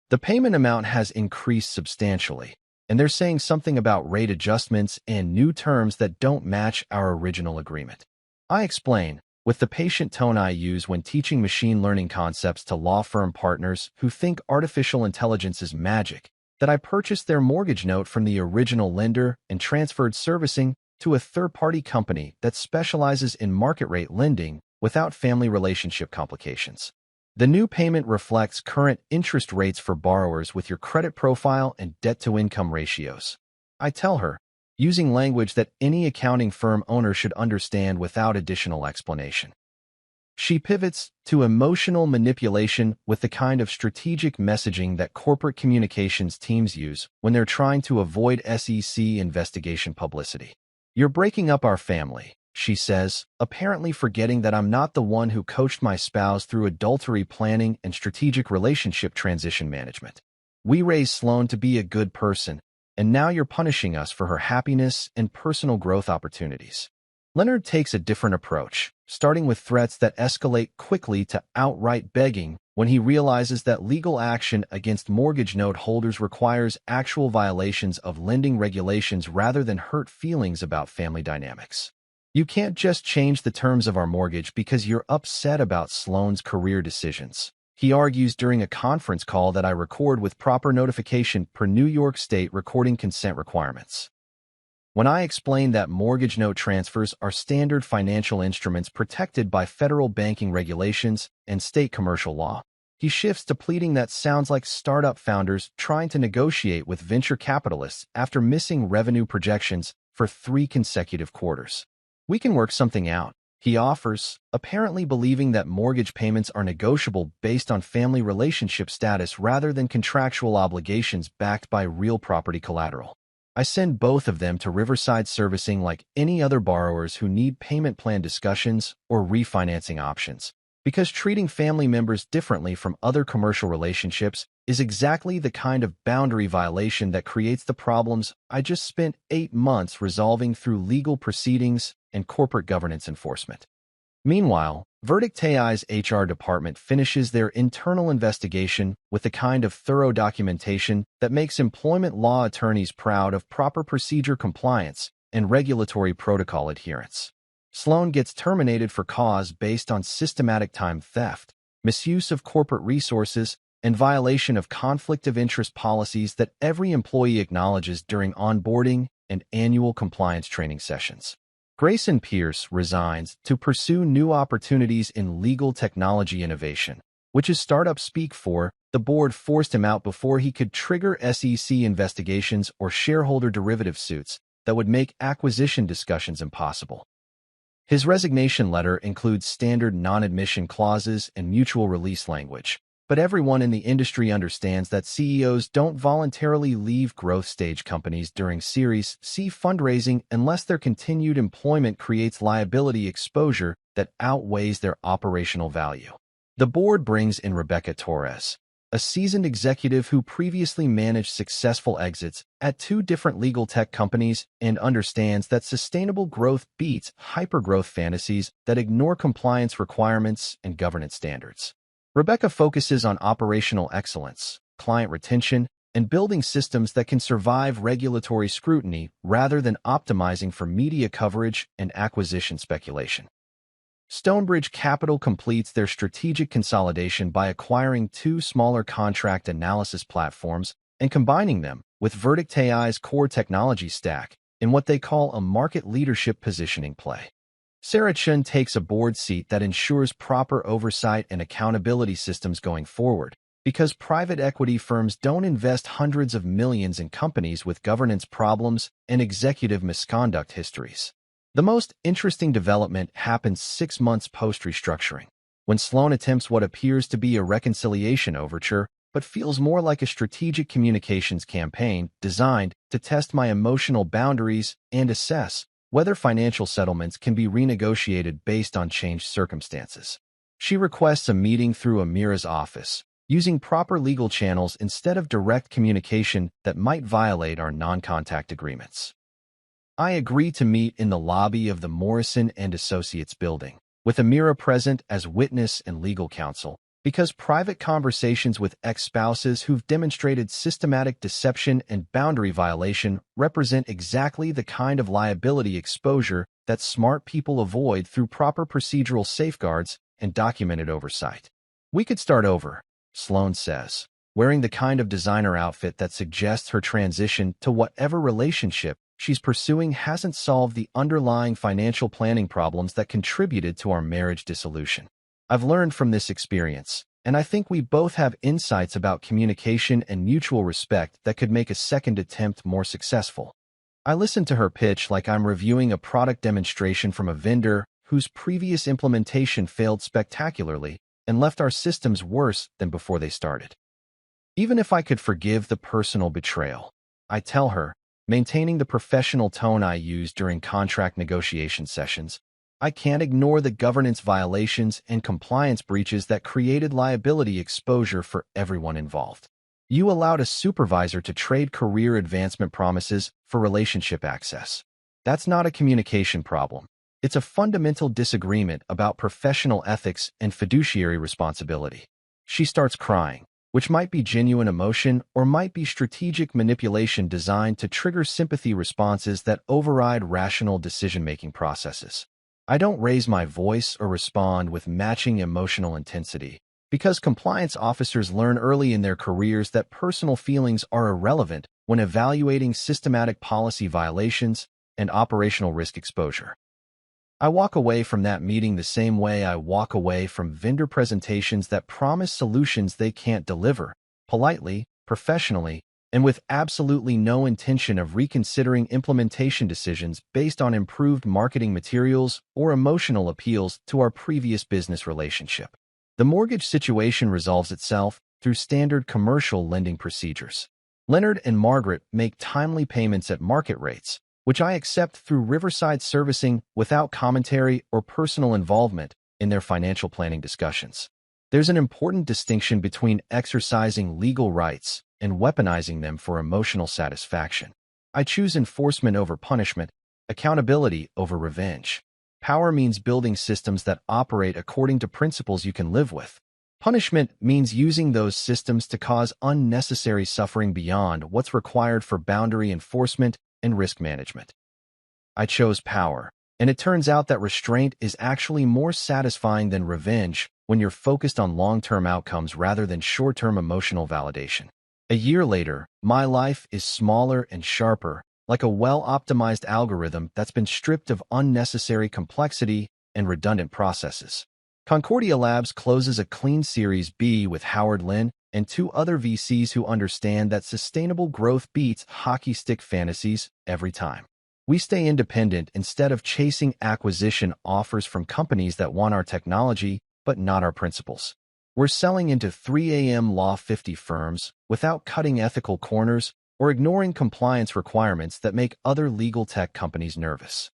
The payment amount has increased substantially, and they're saying something about rate adjustments and new terms that don't match our original agreement. I explain, with the patient tone I use when teaching machine learning concepts to law firm partners who think artificial intelligence is magic, that I purchased their mortgage note from the original lender and transferred servicing to a third-party company that specializes in market-rate lending without family relationship complications. The new payment reflects current interest rates for borrowers with your credit profile and debt-to-income ratios. I tell her, using language that any accounting firm owner should understand without additional explanation. She pivots to emotional manipulation with the kind of strategic messaging that corporate communications teams use when they're trying to avoid SEC investigation publicity. "You're breaking up our family," she says, apparently forgetting that I'm not the one who coached my spouse through adultery planning and strategic relationship transition management. "We raised Sloan to be a good person, and now you're punishing us for her happiness and personal growth opportunities." Leonard takes a different approach, starting with threats that escalate quickly to outright begging when he realizes that legal action against mortgage note holders requires actual violations of lending regulations rather than hurt feelings about family dynamics. "You can't just change the terms of our mortgage because you're upset about Sloan's career decisions," he argues during a conference call that I record with proper notification per New York State recording consent requirements. When I explain that mortgage note transfers are standard financial instruments protected by federal banking regulations and state commercial law, he shifts to pleading that sounds like startup founders trying to negotiate with venture capitalists after missing revenue projections for 3 consecutive quarters. "We can work something out," he offers, apparently believing that mortgage payments are negotiable based on family relationship status rather than contractual obligations backed by real property collateral. I send both of them to Riverside Servicing like any other borrowers who need payment plan discussions or refinancing options, because treating family members differently from other commercial relationships is exactly the kind of boundary violation that creates the problems I just spent 8 months resolving through legal proceedings and corporate governance enforcement. Meanwhile, Verdict AI's HR department finishes their internal investigation with the kind of thorough documentation that makes employment law attorneys proud of proper procedure compliance and regulatory protocol adherence. Sloan gets terminated for cause based on systematic time theft, misuse of corporate resources, and violation of conflict of interest policies that every employee acknowledges during onboarding and annual compliance training sessions. Grayson Pierce resigns to pursue new opportunities in legal technology innovation, which is startup speak for the board forced him out before he could trigger SEC investigations or shareholder derivative suits that would make acquisition discussions impossible. His resignation letter includes standard non-admission clauses and mutual release language, but everyone in the industry understands that CEOs don't voluntarily leave growth stage companies during Series C fundraising unless their continued employment creates liability exposure that outweighs their operational value. The board brings in Rebecca Torres, a seasoned executive who previously managed successful exits at 2 different legal tech companies and understands that sustainable growth beats hypergrowth fantasies that ignore compliance requirements and governance standards. Rebecca focuses on operational excellence, client retention, and building systems that can survive regulatory scrutiny rather than optimizing for media coverage and acquisition speculation. Stonebridge Capital completes their strategic consolidation by acquiring 2 smaller contract analysis platforms and combining them with Verdict AI's core technology stack in what they call a market leadership positioning play. Sarah Chun takes a board seat that ensures proper oversight and accountability systems going forward, because private equity firms don't invest hundreds of millions in companies with governance problems and executive misconduct histories. The most interesting development happens 6 months post-restructuring, when Sloan attempts what appears to be a reconciliation overture, but feels more like a strategic communications campaign designed to test my emotional boundaries and assess whether financial settlements can be renegotiated based on changed circumstances. She requests a meeting through Amira's office, using proper legal channels instead of direct communication that might violate our non-contact agreements. I agree to meet in the lobby of the Morrison & Associates building, with Amira present as witness and legal counsel, because private conversations with ex-spouses who've demonstrated systematic deception and boundary violation represent exactly the kind of liability exposure that smart people avoid through proper procedural safeguards and documented oversight. We could start over, Sloan says, wearing the kind of designer outfit that suggests her transition to whatever relationship she's pursuing hasn't solved the underlying financial planning problems that contributed to our marriage dissolution. I've learned from this experience, and I think we both have insights about communication and mutual respect that could make a second attempt more successful. I listened to her pitch like I'm reviewing a product demonstration from a vendor whose previous implementation failed spectacularly and left our systems worse than before they started. Even if I could forgive the personal betrayal, I tell her, maintaining the professional tone I use during contract negotiation sessions, I can't ignore the governance violations and compliance breaches that created liability exposure for everyone involved. You allowed a supervisor to trade career advancement promises for relationship access. That's not a communication problem. It's a fundamental disagreement about professional ethics and fiduciary responsibility. She starts crying, which might be genuine emotion or might be strategic manipulation designed to trigger sympathy responses that override rational decision-making processes. I don't raise my voice or respond with matching emotional intensity, because compliance officers learn early in their careers that personal feelings are irrelevant when evaluating systematic policy violations and operational risk exposure. I walk away from that meeting the same way I walk away from vendor presentations that promise solutions they can't deliver, politely, professionally, and with absolutely no intention of reconsidering implementation decisions based on improved marketing materials or emotional appeals to our previous business relationship. The mortgage situation resolves itself through standard commercial lending procedures. Leonard and Margaret make timely payments at market rates, which I accept through Riverside Servicing without commentary or personal involvement in their financial planning discussions. There's an important distinction between exercising legal rights and weaponizing them for emotional satisfaction. I choose enforcement over punishment, accountability over revenge. Power means building systems that operate according to principles you can live with. Punishment means using those systems to cause unnecessary suffering beyond what's required for boundary enforcement and risk management. I chose power, and it turns out that restraint is actually more satisfying than revenge when you're focused on long-term outcomes rather than short-term emotional validation. A year later, my life is smaller and sharper, like a well-optimized algorithm that's been stripped of unnecessary complexity and redundant processes. Concordia Labs closes a clean Series B with Howard Lin and two other VCs who understand that sustainable growth beats hockey stick fantasies every time. We stay independent instead of chasing acquisition offers from companies that want our technology but not our principles. We're selling into 3 a.m. Law 50 firms without cutting ethical corners or ignoring compliance requirements that make other legal tech companies nervous.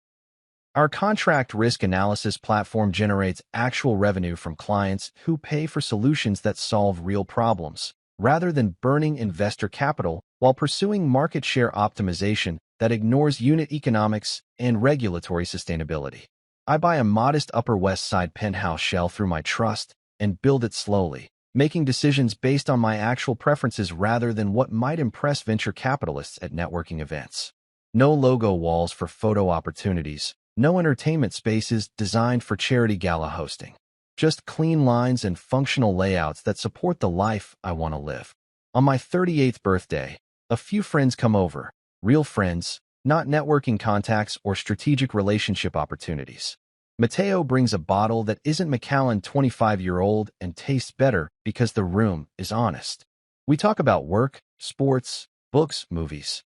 Our contract risk analysis platform generates actual revenue from clients who pay for solutions that solve real problems, rather than burning investor capital while pursuing market share optimization that ignores unit economics and regulatory sustainability. I buy a modest Upper West Side penthouse shell through my trust and build it slowly, making decisions based on my actual preferences rather than what might impress venture capitalists at networking events. No logo walls for photo opportunities, no entertainment spaces designed for charity gala hosting. Just clean lines and functional layouts that support the life I want to live. On my 38th birthday, a few friends come over, real friends, not networking contacts or strategic relationship opportunities. Mateo brings a bottle that isn't Macallan 25-year-old and tastes better because the room is honest. We talk about work, sports, books, movies.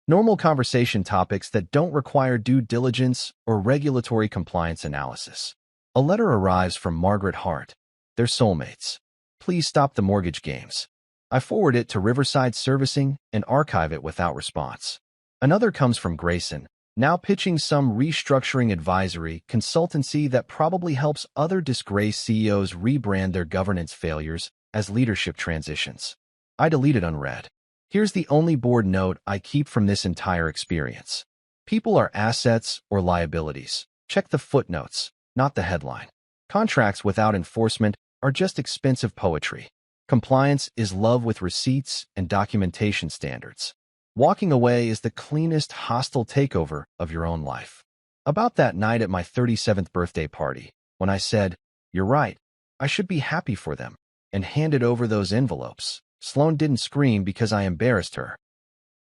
Normal conversation topics that don't require due diligence or regulatory compliance analysis. A letter arrives from Margaret Hart. They're soulmates. Please stop the mortgage games. I forward it to Riverside Servicing and archive it without response. Another comes from Grayson, now pitching some restructuring advisory consultancy that probably helps other disgraced CEOs rebrand their governance failures as leadership transitions. I delete it unread. Here's the only board note I keep from this entire experience. People are assets or liabilities. Check the footnotes, not the headline. Contracts without enforcement are just expensive poetry. Compliance is love with receipts and documentation standards. Walking away is the cleanest hostile takeover of your own life. About that night at my 37th birthday party, when I said, "You're right, I should be happy for them," and handed over those envelopes, Sloane didn't scream because I embarrassed her.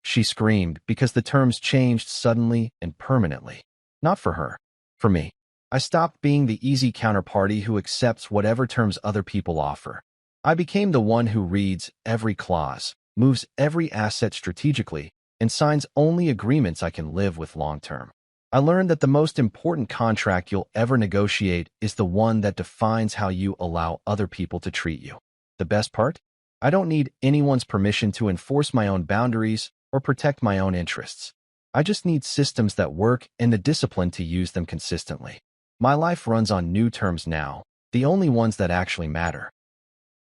She screamed because the terms changed suddenly and permanently. Not for her, for me. I stopped being the easy counterparty who accepts whatever terms other people offer. I became the one who reads every clause, moves every asset strategically, and signs only agreements I can live with long-term. I learned that the most important contract you'll ever negotiate is the one that defines how you allow other people to treat you. The best part? I don't need anyone's permission to enforce my own boundaries or protect my own interests. I just need systems that work and the discipline to use them consistently. My life runs on new terms now, the only ones that actually matter.